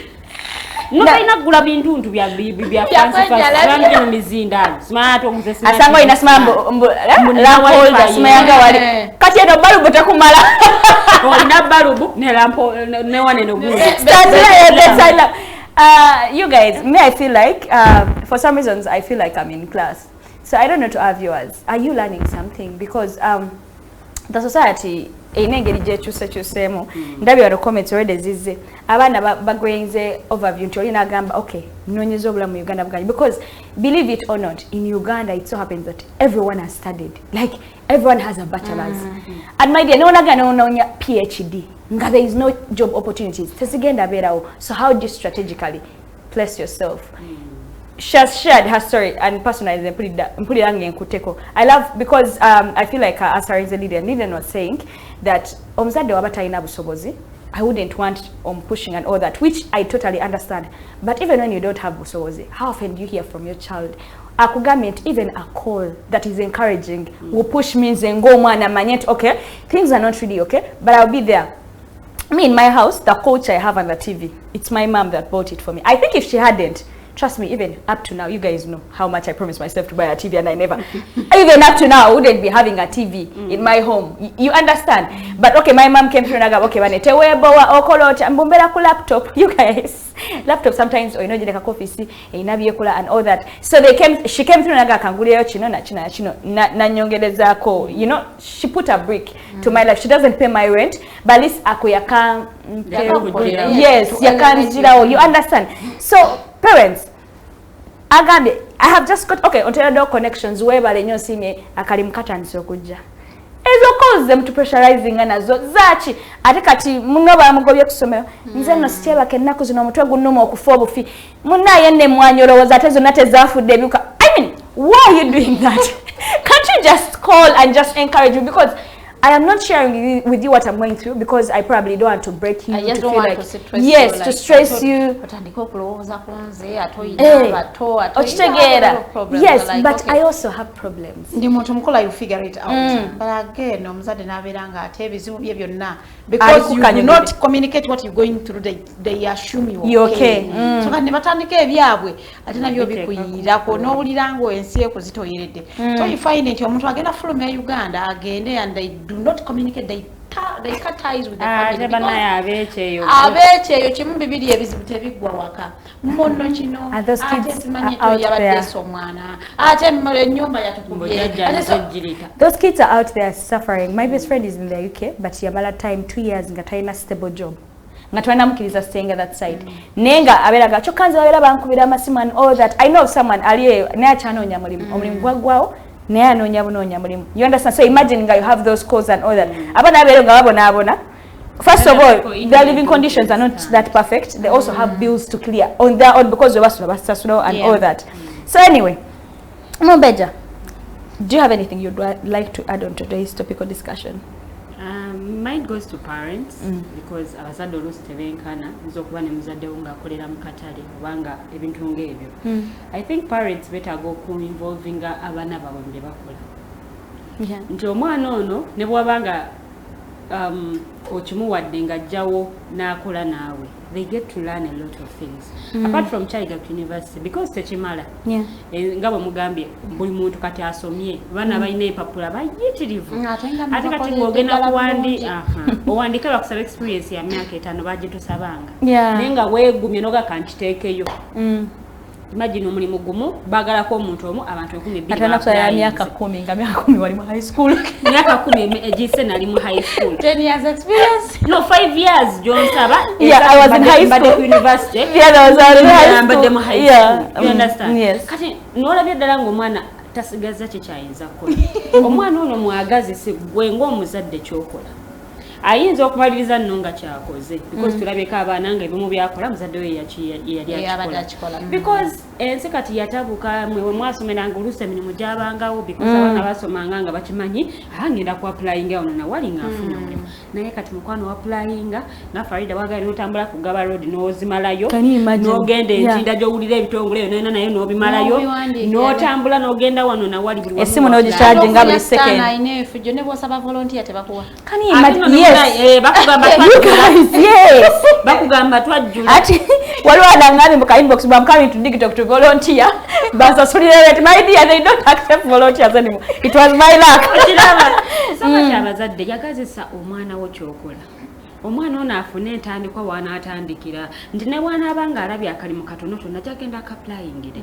nobalina kugula bintu ntu bya fansi mu mizindaalo smart oguze smart asanga olina lampolda sima yanga wali kati eno balubu tekumala olina balubu ne lampo ne wane noguze you guys, me, I feel like, for some reasons, I feel like I'm in class. So I don't know to our viewers, are you learning something? Because the society, ndabi wano comments already zize abana bagwenze overview nti olina agamba okay mnonyezo obulamu Uganda bwanyi, because believe it or not, in Uganda it so happens that everyone has studied, like everyone has a bachelor's and my dear no nonya PhD nga there is no job opportunities tesigenda berawo. So how do you strategically place yourself? She has shared her story and personalized and put it in Kuteko. I love because I feel like as far as Lilian was saying that omuzadde wabata ina busobozi, I wouldn't want pushing and all that, which I totally understand. But even when you don't have busobozi, how often do you hear from your child akugament, even a call that is encouraging will push me and go man and manyet, okay, things are not really okay, but I'll be there. Me in my house, the coach I have on the TV, it's my mom that bought it for me. I think if she hadn't, trust me, even up to now, you guys know how much I promised myself to buy a TV and I never. Even up to now, I wouldn't be having a TV in my home. You understand? But okay, my mom came through and I go, okay, laptop. You guys, laptop sometimes, or you know, coffee, and all that. So she came through and I go, you know, she put a brick to my life. She doesn't pay my rent, but at least yes, you understand? So, parents, I have just got on Teangel connections where balenyo sime akalimkata nsokujja. Ezo calls them to pressurizing nazo zachi ate kati munno bamugobye kusomero nze no sityeba kennaku zino omutwe gunnuma okufa obufi munnaye ne mwanyolowoza ate zonna tezafudde ebyuka. I mean, why are you doing that? Can't you just call and just encourage me? Because I am not sharing with you what I'm going through because I probably don't want to break you. I just to don't feel want like, to stress yes, you, to like, stress you. Yes, like, but okay. I also have problems. You figure it out. But again, because you do not communicate what you're going through, they assume you're okay. So so you find it, you're from Uganda again, and they do not communicate. They cut ties with the family. And those kids are out there. Those kids are out there suffering. My best friend is in the UK, but she had time 2 years in a stable job. Ngatwana mukiriza staying at that side. Nenga aberaga chokanza abera bankubira amasimu and all that. I know someone aliye ne achanonya mulimu gwagwao naye anoonya mulimu. You understand? So imagine nga you have those calls and all that. Abana abeero nga babona. First of all, their living conditions are not that perfect. They also have bills to clear on their own because of basura and all that. So anyway, Omumbejja, do you have anything you'd like to add on today's topical discussion? Mine goes to parents because abazadde oluusi tebenkana nza okuba ne muzaddewo ng'akolera mu katale obanga ebintu ng'ebyo. I think parents betaaga okuinvolvinga abaana baabwe bye bakola. Nti omwana ono ne bw'abanga okimuwadde ng'ajjawo n'akola naawe, they get to learn a lot of things apart from child at university because tekimala nga bwe mugambye buli muntu kati asomye baana balina empapula bayitirivu ate kati ng'ogenda owandike bakusaba experience ya myaka 5 bagitusabanga naye nga weegumye n'ogaka nkiteekeyo. Imagine omulimu gumu bagalako omuntu omu abantu 12 atana kusaya myaka 10 nga myaka 10 wali mu high school myaka 10 ejise nali mu high school 10 years experience no 5 years John Saba I was in high school university I was in high school you understand kati nolabye ddala ng'omwana tasigaza kyayinza kukola omwana ono mwagazi sigwe ng'omuzadde kyokola ayinza okumaliriza nno nga kyakoze because tulabeka abaana nga ebimu byakola muzadde we yali akikola because ensi kati yatabuka mwe mwasomeranga oluusi emirimu gyabangawo because abaana basomanga nga bakimanyi ngenda ku applyinga ono nawali nga afuna omulimu naye kati mukwano wa applyinga nga Farida wagala n'otambula ku Gaba Road n'ozimalayo n'ogenda entinda gy'owulira ebitongole eyo nayo n'obimalayo n'otambula n'ogenda wano nawali buli wamu essimu n'ogicharge nga buli second efujjo ne bw'osaba volunteer tebakuwa bakugamba twajjula ati waliwo adangani mu inbox I'm coming to Digitalk to volunteer basasulire that my dear they don't accept volunteers anymore. It was my luck. Sama abazadde yagazisa omwana wo kyokola omwana ono afune entandikwa wanaatandikira nti ne bwana abanga alabye akalimu katono tonna jagenda akapplyingire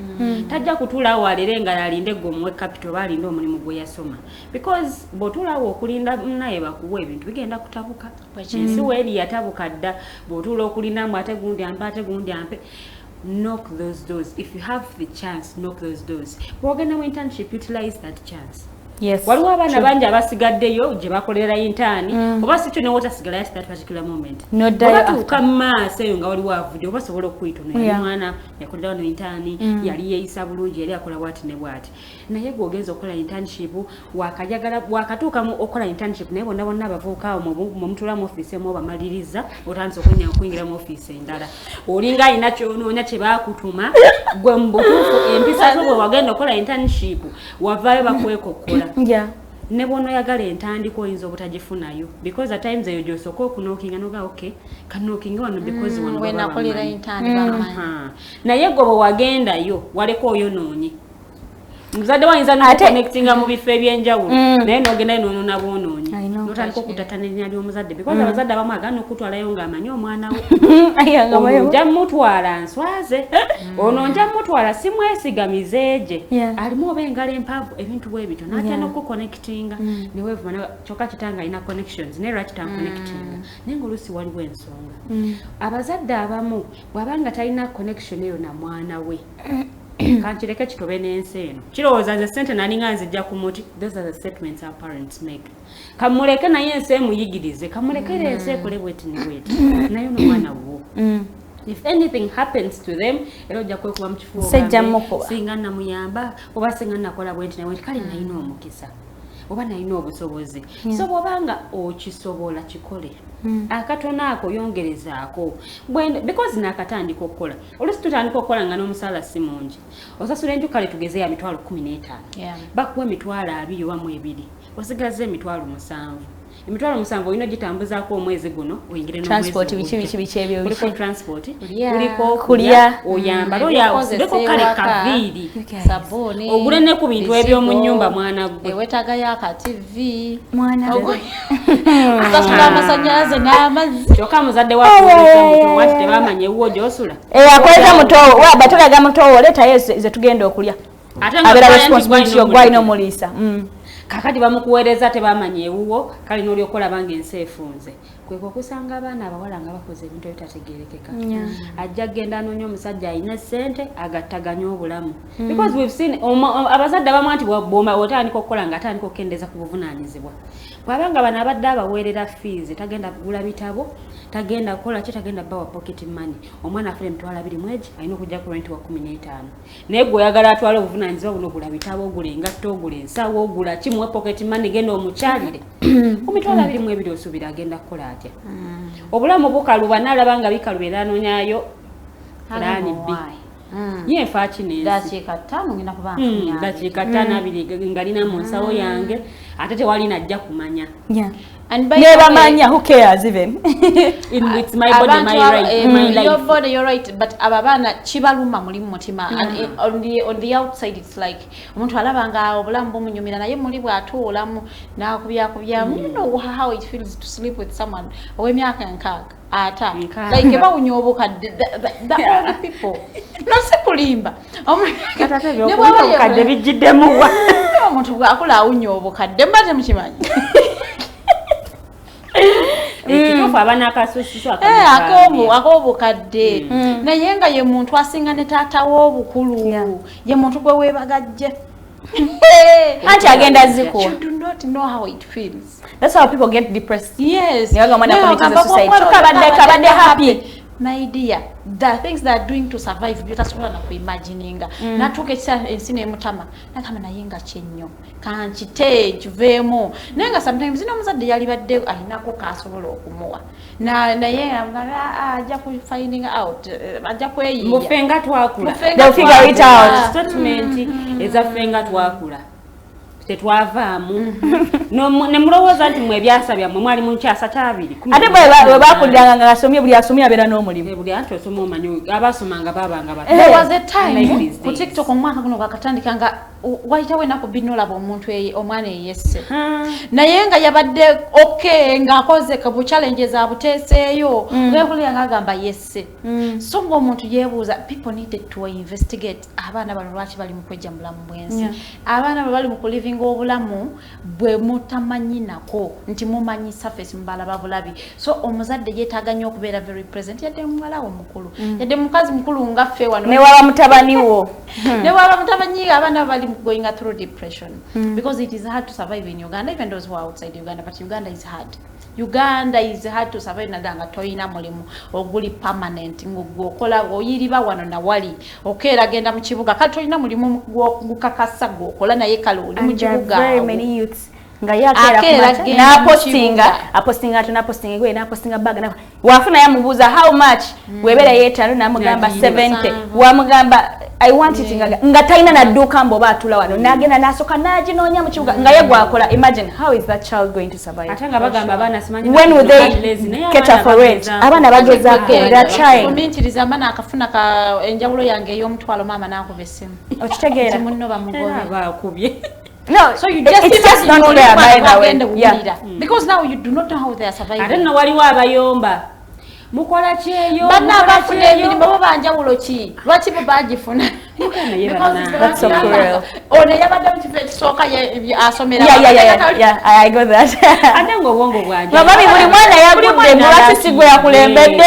tajja kutuulaawo alere nga yalinde gomwe capital balinde omulimu gwe yasoma because bw'otuulaawo okulinda naye bakuwa ebintu bigenda kutabuka ensi weeri yatabuka dda bw'otuula okulindamu ate gundi ampe knock those doors. If you have the chance, knock those doors. Bw'ogenda mu internship, utilize that chance. Yes. Waliwo abaana bangi abasigaddeyo gye bakolera intani oba si kyo ne wotasigala at that particular moment. No day after. Maaso eyo nga waliwo avudde oba sobola okuyita naye omwana yakolera wano intani yali yeeyisa bulungi yali akola bwati ne bwati naye gwogenza okukola internship wakatuuka mu okola internship naye bonna bonna abavubuka mu mutula mu office emu bamaliriza otandise okuyingira mu office endala olinga alina kyonoonya kye baakutuma gwe mu butuufu empisa zo bwe wagenda okukola internship wavaayo bakwekokkola ne bwono yagala entandiko oyinza obutagifunayo because at times eyo gyosooka okunookinga noga okay kanookinga wano because wano wenakolera intani bamanyi naye gwe bwe wagendayo waleko oyonoonye muzadde wayinza n'oconnectinga mu bifo ebyenjawulo naye n'ogenda n'onoona bwonoonye n'otandika okutatana erinnya ly'omuzadde because abazadde abamu agaana okutwalayo ng'amanyi omwana we ono nja mutwala nswaze ono nja mutwala simwesigamize gye alimu oba engalo empanvu ebintu bwe bityo n'atya n'okukonnectinga ne weevuma kyokka kitanga alina connections naye lwaki tanconnectinga naye ng'oluusi waliwo ensonga abazadde abamu bw'abanga talina connection eyo na mwana we kanchireke kitobe n'ensi eno kirowooza nze ssente naninga nzijja ku muti. Those are the statements our parents make. Kamuleke naye ensi emuyigirize kamulekere ensi ekole bweti ne bweti naye n'omwana wo if anything happens to them era ojja kwekuba mu kifuba singa namuyamba oba singa nakola bweti ne bweti kale nalina omukisa oba nalina obusobozi so bw'obanga okisobola kikole akatono ako yongerezaako because nakatandika okukola oluusi tutandika okukola nga n'omusaala si mungi osasula enju kale tugeze ya mitwalo 15 bakuwa emitwalo 20 oba 2 osigaze emitwalo 7 emitwalo 7 olina gitambuzaako omwezi guno oyingire transport biki ebyo kuliko transport kuliko kulya oyambala oyawusibeko kale kaviiri sabuni ogule ne ku bintu ebyomu nnyumba mwana gwe ewetagayo aka TV mwana asasula amasanyalaze n'amazzi kyokka muzadde wakuweza muto wati tebamanya ewuwo gy'osula akweza muto batulaga muto oletayo ze tugenda okulya abera responsibility yogwalina omuliisa kakati bamukuweereza tebamanya ewuwo kale n'olyokola bange ensi efunze kweko kusanga abaana abawala nga bakoze ebintu ebitategeerekeka ajja genda anoonya omusajja alina ssente agattaganya obulamu because we've seen abazadde abamu nti otandika okukola nga atandika okukendeza ku buvunaanyizibwa bwabanga bano abadde abaweerera fees tagenda kugula bitabo tagenda kukola ki tagenda bawa pocket money omwana afuna emitwalo 2 mwezi alina okujja ku rent wa 15 naye gwe oyagala atwale obuvunaanyizibwa buno ogula bitabo ogula engatto ogula ensawo ogula kimuwe pocket money genda omukyalire ku mitwalo 2 mu ebiri osuubira agenda kukola atya obulamu bukaluba n'alaba nga bikaluba era anoonyaayo pulaani bbi yeefa kinensi dakiika 5 ngenda kuba nfunya dakiika 5 2 ngalina mu nsawo yange ate tewali najja kumanya and by never manya who cares even it's my body my right my life your body you're right but ababana kibaluma muri mutima and on the outside it's like omuntu alabanga obulamu bumunyumira naye muri bwatuulamu nakubya you know how it feels to sleep with someone ow'emyaka nkaga ata like eba unyoboka the older people nase kulimba ne bwa kadde bijiddemu wa omuntu akula unyoboka dembate mukimanyi ekituufu abaana akasususu akobukadde naye nga ye muntu asinga ne taata w'obukulu ye muntu gwe weebagajje anti agenda zikuwa. You do not know how it feels. That's how people get depressed. Yes. They want to commit suicide. Kabade happy. My dear, the things they are doing to survive, that's what I'm imagining. Na tuke ensine mutama. Na kama na yenga chenyo. Kanchite, juvemo. Nenga sometimes ino muzadde yali badde alinako kasobola okumuwa. Na yenga aja ku finding out. Aja kweyiya. Mufenga twakula. They'll figure it out. Statement eza fenga twakula. Tetwavaamu ne mulowooza nti mwe byasabya mwe mwali mu nkyasa kyabiri ate bwe bakuliranga nga asomye buli asomye abeera n'omulimu buli anti osoma omanyi abasomanga babanga bato. There was a time ku TikTok omwaka guno bakatandikanga wayitawo ennaku Bino olaba omuntu omwana eyesse naye nga yabadde okay ng'akoze kabu challenges abuteeseeyo weekulira ng'agamba yesse so ng'omuntu yeebuuza people needed to investigate abaana bano lwaki bali mu kwejja mulamu bwensi abaana bwe bali mu kuliving obulamu bwe mutamanyi nako nti mumanyi surface mubalaba bulabi so omuzadde yeetaaga nnyo okubeera very present yadde muwala wo mukulu yadde mukazi mukulu nga ffe wano ne waba mutabani wo ne waba mutabani abaana bali going through depression because it is hard to survive in Uganda even those who are outside Uganda but Uganda is hard. Uganda is hard to survive nadanga toyina mulimu oguli permanent ngokola oyiriba wano na wali okera genda mu kibuga kati toyina mulimu gukakasa gokola naye kale oli mu kibuga very many youths nga yakera na postinga tuna postinga gwe na postinga bag na wafuna yamubuza how much webera yetano na mugamba 70 wa mugamba I want it nga taina na duka mbo batula wano nagenda nasoka najinonya mu kibuga nga yegwa akola imagine how is that child going to survive atanga bagamba abana simanyi when will they cater for it abana bageza ko that child komintiriza amana akafuna ka enjawulo yange y'omutwalo mama nakuba essimu okitegeera munno bamugobe bakubye. No, so you just not fair by the way. Yeah. Because now you do not know how they are surviving. I don't know waliwo abayomba. Mukola kyeyo. Bana bafuna emirimu bo banjawulo ki? Lwaki bo bagifuna? That's so cruel. Ono yabadde mu kifo ekisooka asomera. Yeah, I got that. Ate ng'obwongo bwanje. Mama buli mwana yagudde lwaki sigwe yakulembedde.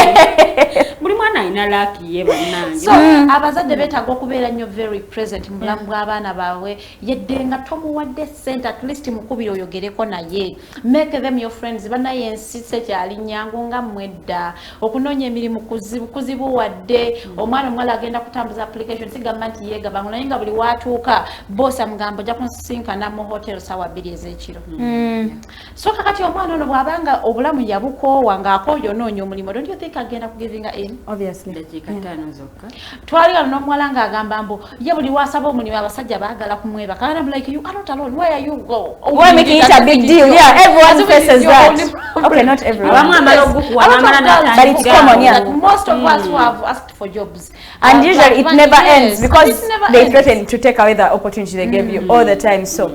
Buli mwana alina laki ye bannange. So abazadde beetaaga okubeera nnyo very present mu bulamu bw'abaana baabwe yedde nga tomuwadde ssente at least mukubire oyogereko naye. Make them your friends. Bannaye ensi sekyali nnyangu nga mwedda. Okunoonya emirimu kuzibuwadde omwana omuwala agenda kutambuza application sigamba nti yeegaba naye nga buli watuuka bosi amugambo ojja kunsinkana mu hotel sawa 2 ez'ekiro. So kakati omwana ono bw'abanga obulamu yabukoowa ng'akooyo onoonya omulimu don't you think agenda kugivinga in? Obviously. Twali wano n'omuwala ng'agamba mbu ye buli wasaba omulimu abasajja baagala kumwebaka and I'm like you are not alone where you go why making it a big deal yeah everyone faces that okay not everyone but it's common yeah most of us who have asked for jobs and usually it never ends because they threaten to take away the opportunity they gave you all the time so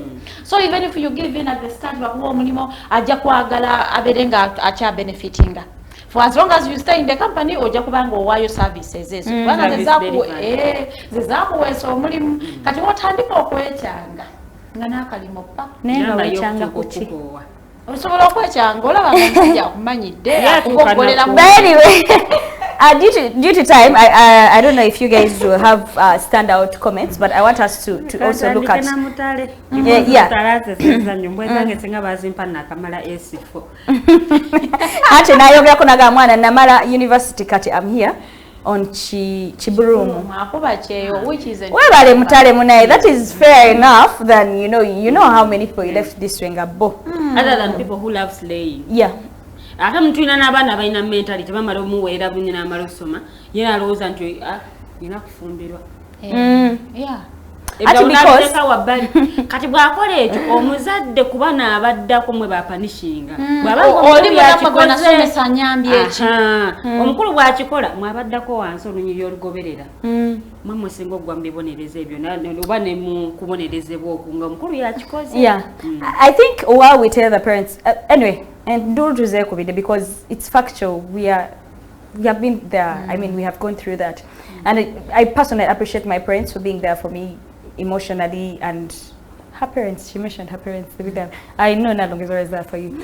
even if you give in at the start bakuwa omulimu ajja kwagala abeere nga akya benefitinga for as long as you stay in the company ojja kubanga owaayo services ezo kubanga zezakuweesa omulimu kati otandika okwekyanga nga n'akalimo pa naye nga wekyanga kuki osobola okwekyanga olaba nga omusajja akumanyidde akugogolera But anyway, due to time, I don't know if you guys will have standout comments, but I want us to also look at. Ate nayogera ko naga mwana namala university kati I'm here on Chiburumu. Which is a Webale mutale munaye. That is fair enough. Then you know how many people you left this Swingabo. Other than people who love slaying. Yeah. Ate mutwina n'abaana balina mentality bamala omuweera bunyina amala osoma yena alowooza nti yina kufumbirwa. Yeah. Ati because kati bw'akola ekyo omuzadde kuba n'abaddako mwe bapanishinga oli mulamba gwe nasomesa nyambi eki omukulu bw'akikola mwabaddako wansi olunyiriri olugoberera mwe musinga ogwa mu bibonereza ebyo oba ne mu kubonerezebwa okwo nga omukulu yakikoze. Yeah. I think while we tell the parents anyway and do kubide because it's factual. We have been there. I mean, we have gone through that, and I personally appreciate my parents for being there for me emotionally, and her parents. She mentioned her parents. I know Nalong is always there for you.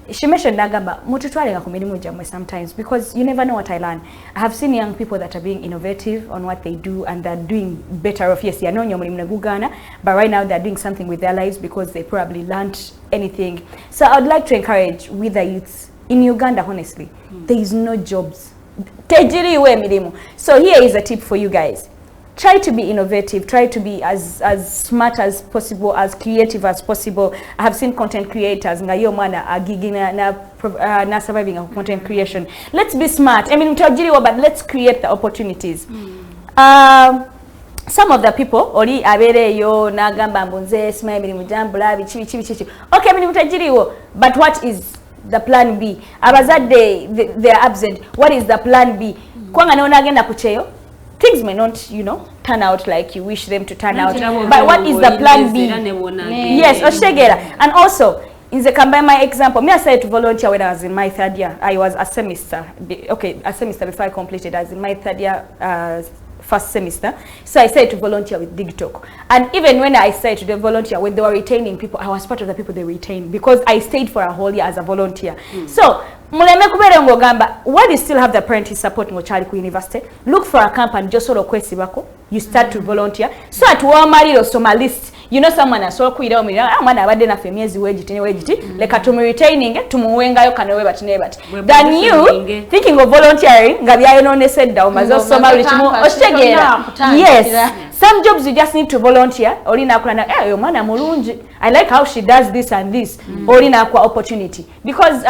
She mentioned Nagamba mututwale kumirimu jamwe sometimes because you never know what I learn. I have seen young people that are being innovative on what they do and they're doing better off. Yes, you know Gugana, but right now they're doing something with their lives because they probably learned anything. So I would like to encourage with the youths in Uganda, honestly, there is no jobs. So here is a tip for you guys. Try to be innovative, try to be as smart as possible, as creative as possible. I have seen content creators na surviving a content creation. Let's be smart. I mean, but let's create the opportunities. Some of the people oli abere yo nagamba mbunze smile mujambula bichi okay but what is the plan B? Abazadde they are absent. What is the plan B? Kwanga naona agenda kucheyo. Things may not, turn out like you wish them to turn out. But what is the plan B? Yes, Oshegera. And also, in the my example, me I started to volunteer when I was in my 3rd year. I was a semester. Okay, a semester before I completed. I was in my 3rd year, 1st semester. So I started to volunteer with Digitalk. And even when I started to volunteer, when they were retaining people, I was part of the people they retained because I stayed for a whole year as a volunteer. So, while you still have the parent supporting Okyali ku university, look for a company just sort of kwesibako. You start to volunteer. So at Eyamalirirza soma list, someone as well kuira omira amana abadde na femyezi wejiti like atumu retaining tumuwengayo kanowe but then you thinking of volunteering nga byayononese dda omaze osoma buli kimu okitegera. Yes, some jobs you just need to volunteer. Olina akulana yo mwana mulungi, I like how she does this and this. Olina akwa opportunity because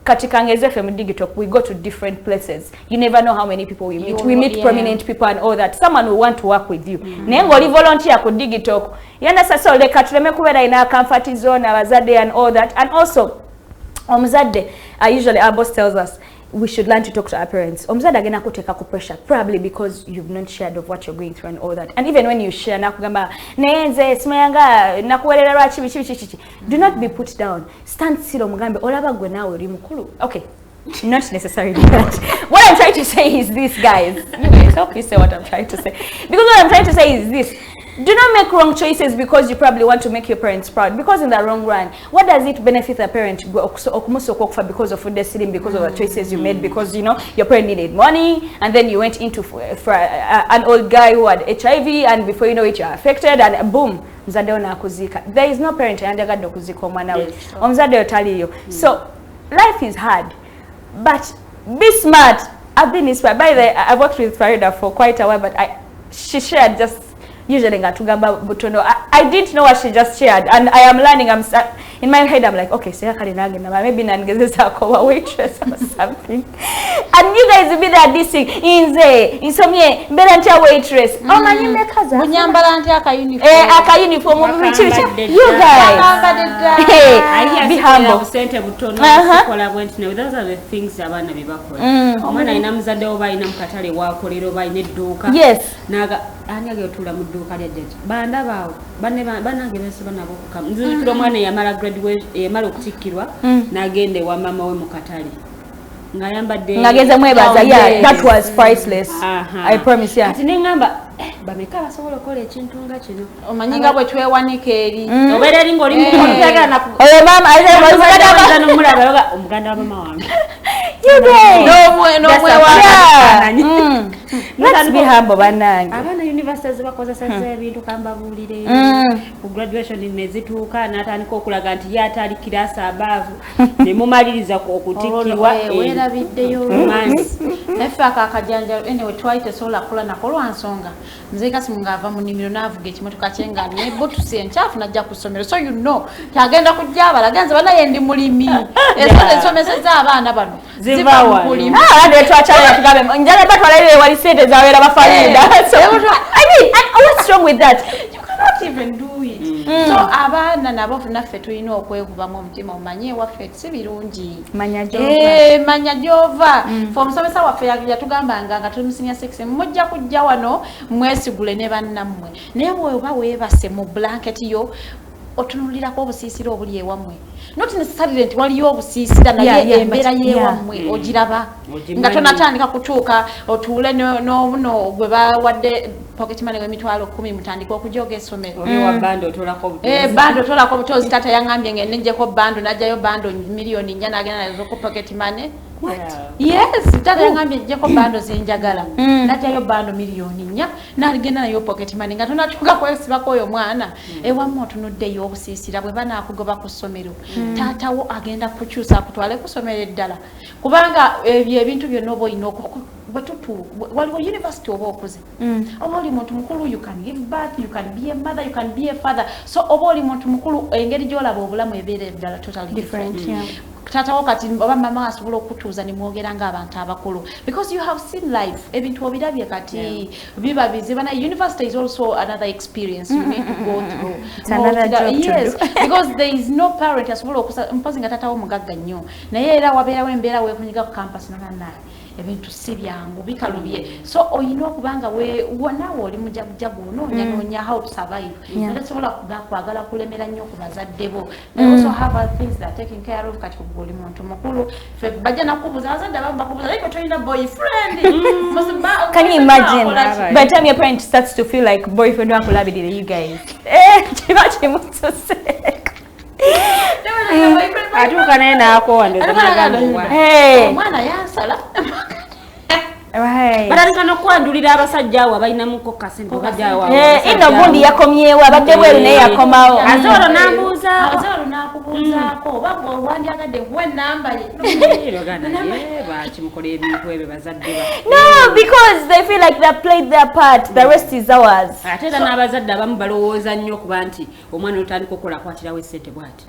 katika ngeze FM Digitalk, we go to different places. You never know how many people we meet. We meet prominent people and all that. Someone will want to work with you. Nengo li volunteer ku Digitalk. Yana sasa leka tuleme kubera ina comfort zone abazadde and all that. And also omuzadde usually our boss tells us we should learn to talk to our parents. Omuzadde agena kuteka ku pressure probably because you've not shared of what you're going through and all that. And even when you share nakugamba nenze simayanga nakuwerera lwaki bichi do not be put down. Stand still omugambe olaba gwe nawe oli mukulu. Okay, not necessarily that. What I'm trying to say is this, guys. You guys help me say what I'm trying to say. Because what I'm trying to say is this. Do not make wrong choices because you probably want to make your parents proud. Because in the long run, what does it benefit a parent because of food decision, because of the choices you made, because your parent needed money and then you went into for an old guy who had HIV and before you know it you're affected and boom, mzade ona kuzika. There is no parent yanjagadde okuzika omwana we. Omuzadde otaliyo. So life is hard, but be smart. I've been inspired. By the way, I've worked with Farida for quite a while, but she shared just usually ngatugamba butono. I didn't know what she just shared, and I am learning. In my head, I'm like, okay, so maybe a waitress or something. And you guys will be there dissing in some waitress. Oh my, you make us a uniform. You guys, hey, be humble. Those are the things yes. Ani agotula mu dduuka lya jjajja banda baawo banange bese banabo kukamu nzikira omwana yamala graduate yamala okutikkirwa n'agenda ewa mama we mu katale ngayambadde ngageze mwebaza. Yeah, that was priceless. I promise. Yeah, ati nengamba bameka basobola okukola ekintu nga kino omanyi nga bwe twewanika eri obeera eri ng'oli mukutagala naku oyo mama omulaba omuganda wa mama wange let's be humble banange abaana universities bakozesa ebintu kambabuulire ku graduation nezituuka n'atandika okulaga nti ye atali kirasi abaavu ne mumaliriza okutikkirwa weerabiddeyo naffe akakajanjalo anyway twali tesobola kukola nako lwa nsonga nze kasimu ng'ava mu nnimiro n'avuga ekimotoka kye nga ne botusi enkyafu najja ku ssomero so you know kyagenda kujja abalaganze banaye ndi mulimi ensomeseza abaana bano ziva mu kulima twachala tugambe njala batwalire wali sente zawera ba Farida so I mean what's wrong with that you cannot even do it so abaana nabo naffe tulina okwekubamu omutima omanye waffe si birungi manya jova for musomesa waffe yatugambanga nga tuli mu senior section mujja kujja wano mwesigule ne bannammwe naye bw'oba weebase mu blanket yo otunulirako obusiisira obuli ewammwe not necessarily nti waliyo obusiisira naye embeera y'ewammwe ogiraba nga tonatandika kutuuka otuule n'obuno gwe bawadde pocket money w'emitwalo 10 mutandika okujoga essomero bando otolako obutozi taata yaŋŋambye ng'ennejjeko bando najjayo bando miliyoni 4 n'agenda nazo ku pocket money yes taata yaŋŋambye njjeko bando zinjagala najjayo bando miliyoni 4 n'agenda nayo pocket money nga tonatuuka kwesibako oyo mwana ewamu otunuddeyo obusiisira bwe banaakugoba ku ssomero taatawo agenda kukyusa akutwale ku ssomero eddala kubanga ebyo ebintu byonna oba olina waliwo university oba okuze oba oli muntu mukulu you can give birth you can be a mother you can be a father so oba oli muntu mukulu engeri gy'olaba obulamu ebeera eddala totally different tatawo kati oba mama asobola okutuuza ne mwogera ng'abantu abakulu because you have seen life ebintu obirabye kati biba biziba na university is also another experience you need to go through it's another job yes because there is no parent asobola okusa mpozi nga tatawo mugagga nnyo naye era wabeerawo embeera weekunyiga ku campus nananaye ebintu si byangu bikalubye so oyina okubanga naawe oli mujagujagu onoonya how to survive natasobola kwagala kulemera nnyo ku bazadde bo they also have other things that are taking care of kati kuba oli muntu mukulu fe bajja nakubuuza abazadde abamu bakubuuza like tolina boyfriend can you imagine by the time your parent starts to feel like boyfriend wakulabirire you guys kiba kimususe atuuka naye n'akoowa omwana yansala batandika n'okwandulira abasajja awo abalinamuko kasente bajjawo ino gundi yakomyeewo abadde bweru naye yakomawo azolo n'ambuuzaako azolo n'akubuuzaako oba wandyagadde nkuwa ennamba ye bakimukola ebintu ebyo bazadde no because they feel like they played their part the rest is ours ate era n'abazadde abamu balowooza nnyo okuba nti omwana otandika okukola akwatirawo essente bw'ati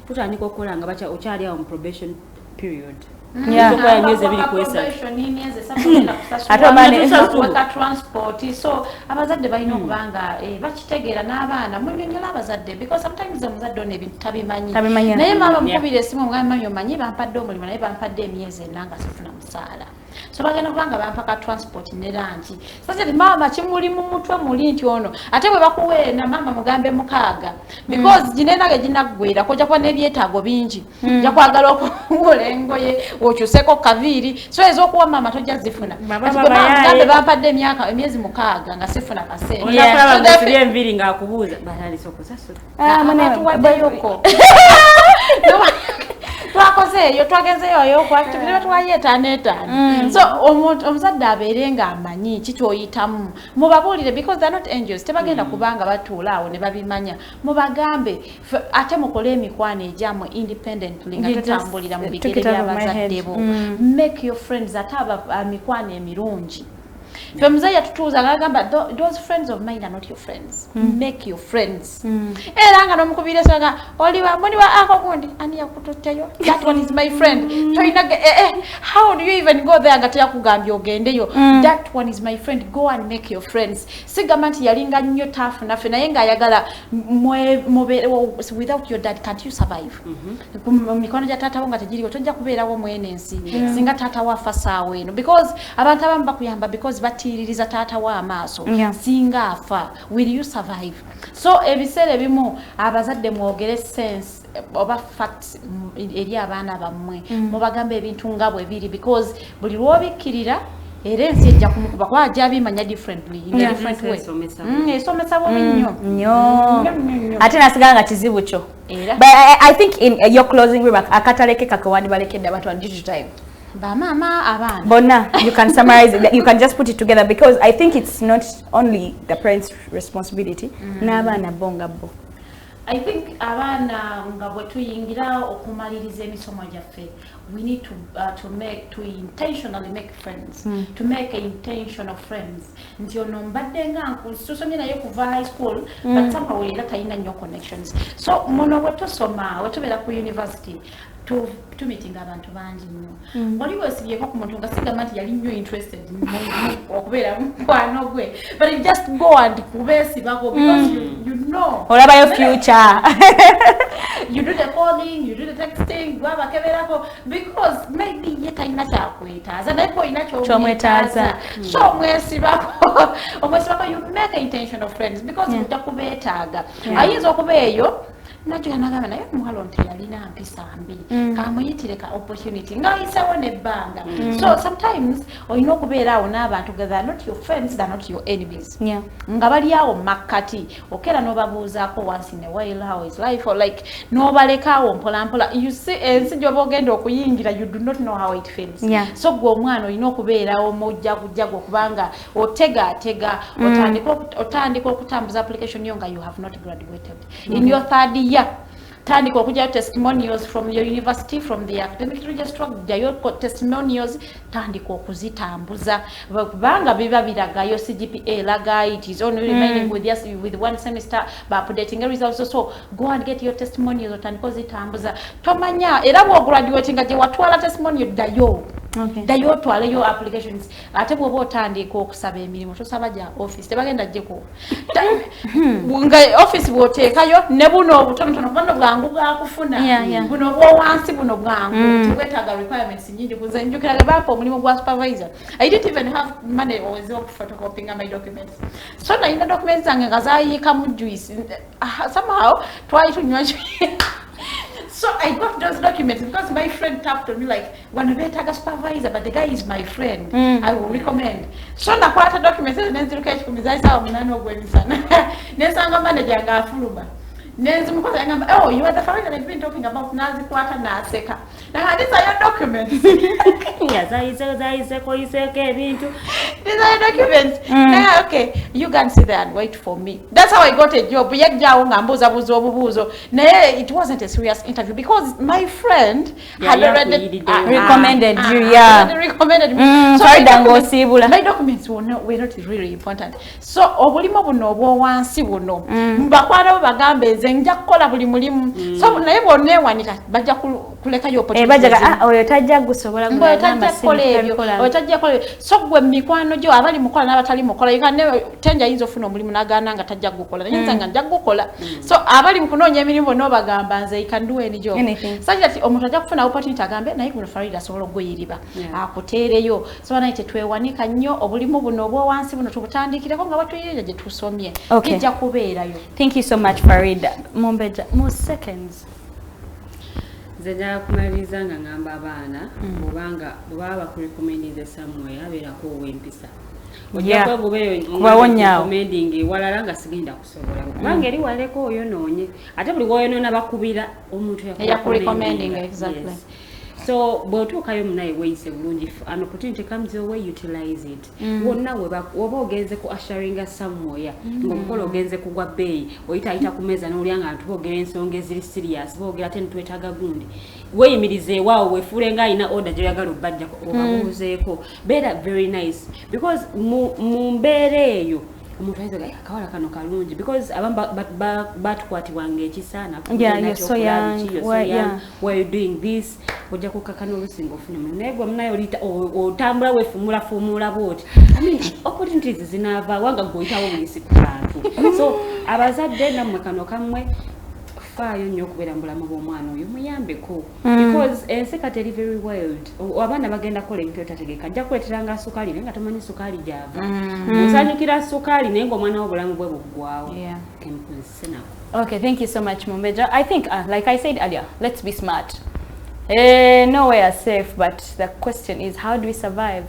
tutandika okukola nga okyali awo mu probation period transport so abazadde balina okubanga bakitegeera n'abaana munyonyola abazadde because sometimes omuzadde ono ebintu tabimanyi naye maama mukubira esimu omugamba mami omanyi bampadde omulimu naye bampadde emyezi 4 nga sifuna musaala so bagenda kubanga bampa ka transport ne lanchi sasa maama kimuli mu mutwe muli nti ono ate bwe bakuwe na maama mugambe mukaaga because ginenage ginaggwera koja kwa nebyetaago bingi ja kwagala okugula engoye okyuseko kaviiri so ezo okuwa maama tojja zifuna mugambe bampadde emyezi 6 nga sifuna kasente onakulaba ng'osibye enviiri ng'akubuuza batandise okusasula tuwadeyoko twakozeeyo twagezeeyo kwatubire twayeetaano so omuzadde abeere ng'amanyi kikyoyitamu mubabuulire because they're not angels tebagenda kubanga batuula awo ne babimanya mubagambe ate mukole emikwano egyammwe independently nga totambulira mu bigere by'abazadde bo make your friends ate mikwano emirungi fe muzeeyi yatutuuza ng'agamba those friends of mine are not your friends make your friends era nga n'omukubira esonga muli wa ako gundi ani yakututteyo that one is my friend toyina how do you even go there nga teyakugambye ogendeyo that one is my friend go and make your friends sigamba nti yalinga nnyo taafu naffe naye ng'ayagala without your dad can't you survive mikono gya taatawo nga tegiriwo tojja kubeerawo mwene ensi singa taatawo afa saawa eno because abantu abamu bakuyamba because batiririza taata wa amaaso singa afa will you survive so ebiseera ebimu abazadde mwogere sense oba facts eri abaana bammwe mubagambe ebintu nga bwe biri because buli lwobikkirira era ensi ejja kumukuba kuba ajja abimanya differently in a different way. Esomesa bubi nnyo ate nasigala nga kizibu kyo. But I think in your closing remark akataleke kakawandi balekedde abantu on digital time. Bamama abana Bona, you can summarize it, you can just put it together because I think it's not only the parents' responsibility. N'abaana bonga bo. I think abaana nga bwe tuyingira okumaliriza emisomo gyaffe, we need to intentionally make friends, to make an intention of friends. Nti ono mbadde nga tusomye naye kuva high school, but somehow era talina nnyo connections. So muno bwe tusoma, bwe tubeera ku university, to meeting abantu bangi nnyo. Wali weesibyeko ku muntu nga sigamba nti yali nnyo interested okubeera mukwano gwe, but you just go and kubeesibako because you know. Olaba your future. You do the calling, you do the texting, gwabakeberako because maybe ye talina kyakwetaaza naye olina kyomwetaaza. So omwesibako, you make an intention of friends because ojja kubeetaaga. Ayinza okuba eyo Nacho yanagamba naye muhalo nti yalina mpisa mbi kamuyitire ka opportunity ngayisawo nebbanga. So sometimes olina okubeera awo n'abantu they are not your friends, they are not your enemies. Nga bali awo makkati okera n'obabuuzaako once in a while how is life or like n'obaleka awo mpola mpola. You see ensi gy'oba ogenda okuyingira you do not know how it feels. So gwe omwana olina okubeerawo mujjago kubanga otega otandika okutambuza application yo nga you have not graduated. In your third year tandika okuja testimonials from your university, from the academic registrar, jayo testimonials tandika okuzitambuza kubanga biba biragayo CGPA laga it is only remaining with one semester by updating the results. So go and get your testimonials otandika ozitambuza tomanya era bwo graduate nga je watwala testimonial dayo. Dayo twale your applications ate bwoba otandika okusaba emirimu tosaba ja office tebagenda jeko nga office bwoteekayo ne buno obutonotono bano bwangu bwakufuna buno bwo wansi buno bwangu tiwetaga requirements nyingi kuza njukira bapo omulimu gwa supervisor. I didn't even have money or zo photocopying my documents, so na ina documents zange ngazayika mu juice somehow try to nywa. So I got those documents because my friend tapped on me like, when I take a supervisor, but the guy is my friend, I will recommend. So na kwata documents nenzi lukesh kumizaisa omunano gwemisana. Nesanga manager ga fuluma. Nenzi mukoza ngamba, oh, you are the Farida I've been talking about nazi kwata na seka. Now these are your documents. Yes, these are your documents. Now, okay, you can sit there and wait for me. That's how I got a job. It wasn't a serious interview because my friend had already recommended you. Recommended me. So my documents were not really important. So obulimo buno obwo wansi buno mbakwala bagambe nja kukola buli mulimu. So naye bonna wanika bajja kuleka yo bajaga oyo tajja gusobola ngamba otajja kola so gwe mikwano gyo abali mukola n'abatali mukola yikane tenja yinzo funa omulimu nagana nga tajja gukola nyenza nga njja gukola. So abali mukunoonya emirimu no bagamba nze can do any job. Such that omuntu ajja kufuna opportunity agambe naye kuno Farida asobola ogweyiriba akuteereyo. So naye tetwewanika nnyo obulimu buno obwo wansi buno tubutandikireko nga batuyirira gye tusomye kijja kubeerayo. Thank you so much Farida. Omumbejja more seconds. Zajja kumaliriza nga ngamba abaana obanga baba kurecommendinze somewhere abeerako ow'empisa. Ojja kwebubeeyo recommending walala nga sigenda kusobola kubanga eri waleko oyo noonye ate buli woyonoona bakubira omuntu yakurecommending. Exactly. So bw'otuukayo munaye weeyise bulungi an opportunity comes your way, utilize it. Wonna oba ogenze ku assuringa somewhere ng'omukola ogenze kugwa bbeeyi oyitaayita ku meeza n'olya nga boogera ensonga eziri serious boogera ate netwetaaga gundi weeyimirize ewaawo weefuule ng'alina order gy'oyagala obbajjako obabuuzeeko. Beera very nice because mu mbeera eyo omuntu ayinza akawala kano kalungi because abamu batukwatibwanga ekisaana you're so young, why are you doing this ojja kukakana olusinga ofune mu naye gwe munaye otambula weefumula bwoti. I mean opportunities zinaava wanga gweoyitawo buyisi ku bantu. So abazadde nammwe kano kamwe faayo nnyo okubeera mu bulamu bw'omwana oyo muyambeko because ensi kati eri very wild. Abaana bagenda kukola ebintu ebitategeka ajja kuleeteranga sukaali naye nga tomanyi sukaali gyava osanyukira sukaali naye ng'omwana w'obulamu bwe buggwawo. Okay, thank you so much Omumbejja. I think like I said earlier, let's be smart. Nowhere safe, but the question is how do we survive?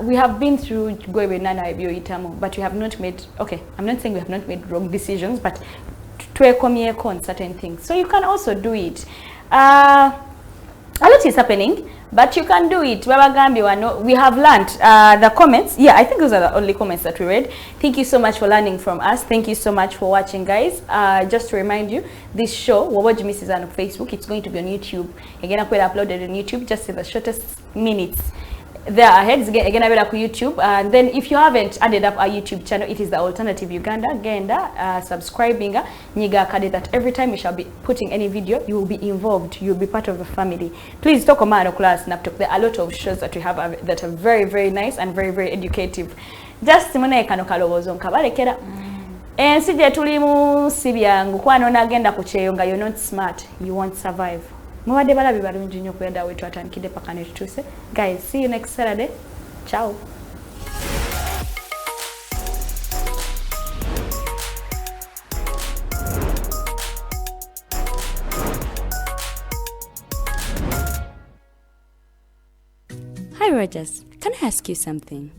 We have been through Gwewe Nana Itamo, but we have not made, okay, I'm not saying we have not made wrong decisions, but twekomyeeko on certain things. So you can also do it. A lot is happening, but you can do it. We have learned the comments. Yeah, I think those are the only comments that we read. Thank you so much for learning from us. Thank you so much for watching, guys. Just to remind you, this show, Wawa Jimmy is on Facebook. It's going to be on YouTube. Again, I will upload it on YouTube just in the shortest minutes. There ahead again I will up YouTube, and then if you haven't added up our YouTube channel, it is the Alternative Uganda. Genda subscribing Niga Kade, that every time we shall be putting any video, you will be involved, you will be part of the family. Please talk about class Snaptalk. There are a lot of shows that we have that are very, very nice and very, very educative. Just simone kano kalowozo nkabalekera ensije tulimu sibyangu kwano nagenda kucheyo nga you're not smart, you won't survive. Mwade balabi balungi nnyo kwenda wetu atandikide paka ne tutuse. Guys, see you next Saturday. Ciao. Hi Rogers, can I ask you something?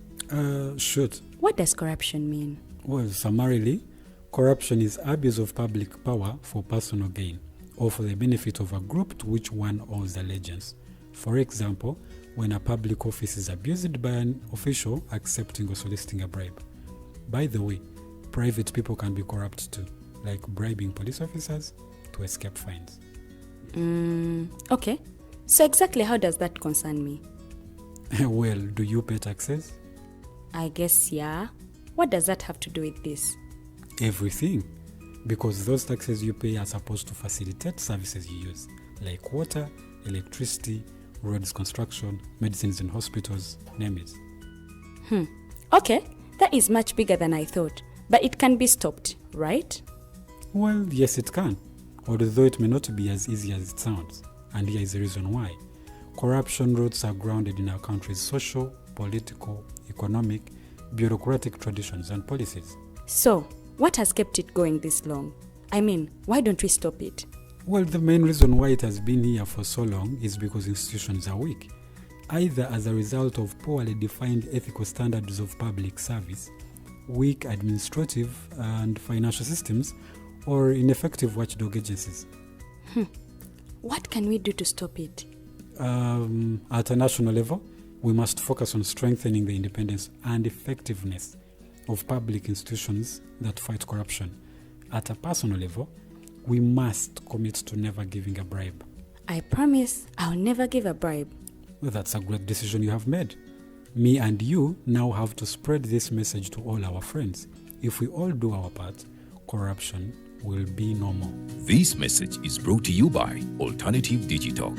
Shoot. What does corruption mean? Well, summarily, corruption is abuse of public power for personal gain, or for the benefit of a group to which one owes allegiance. For example, when a public office is abused by an official accepting or soliciting a bribe. By the way, private people can be corrupt too, like bribing police officers to escape fines. Okay. So exactly how does that concern me? Well, do you pay taxes? I guess, yeah. What does that have to do with this? Everything. Because those taxes you pay are supposed to facilitate services you use, like water, electricity, roads construction, medicines in hospitals, name it. Okay, that is much bigger than I thought, but it can be stopped, right? Well, yes it can, although it may not be as easy as it sounds, and here is the reason why. Corruption roots are grounded in our country's social, political, economic, bureaucratic traditions and policies. So, what has kept it going this long? I mean, why don't we stop it? Well, the main reason why it has been here for so long is because institutions are weak, either as a result of poorly defined ethical standards of public service, weak administrative and financial systems, or ineffective watchdog agencies. What can we do to stop it? At a national level, we must focus on strengthening the independence and effectiveness of public institutions that fight corruption. At a personal level, we must commit to never giving a bribe. I promise I'll never give a bribe. Well, that's a great decision you have made. Me and you now have to spread this message to all our friends. If we all do our part, corruption will be no more. This message is brought to you by Alternative Digitalk.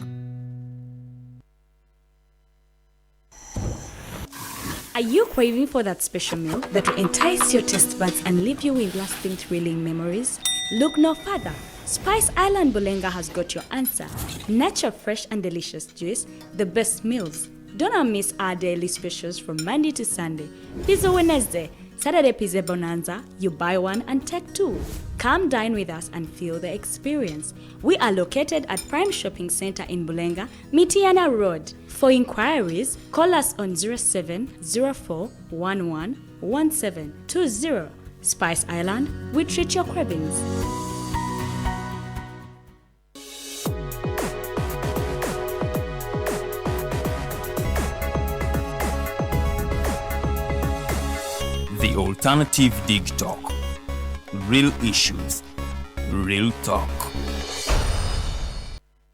Are you craving for that special meal that will entice your taste buds and leave you with lasting, thrilling memories? Look no further. Spice Island Bulenga has got your answer. Natural, fresh and delicious juice, the best meals. Don't miss our daily specials from Monday to Sunday. Pizza Wednesday, Saturday Pizza Bonanza, you buy one and take two. Come dine with us and feel the experience. We are located at Prime Shopping Center in Bulenga, Mitiana Road. For inquiries, call us on 0704111720. Spice Island, we treat your cravings. The Alternative Digitalk. Real issues, real talk.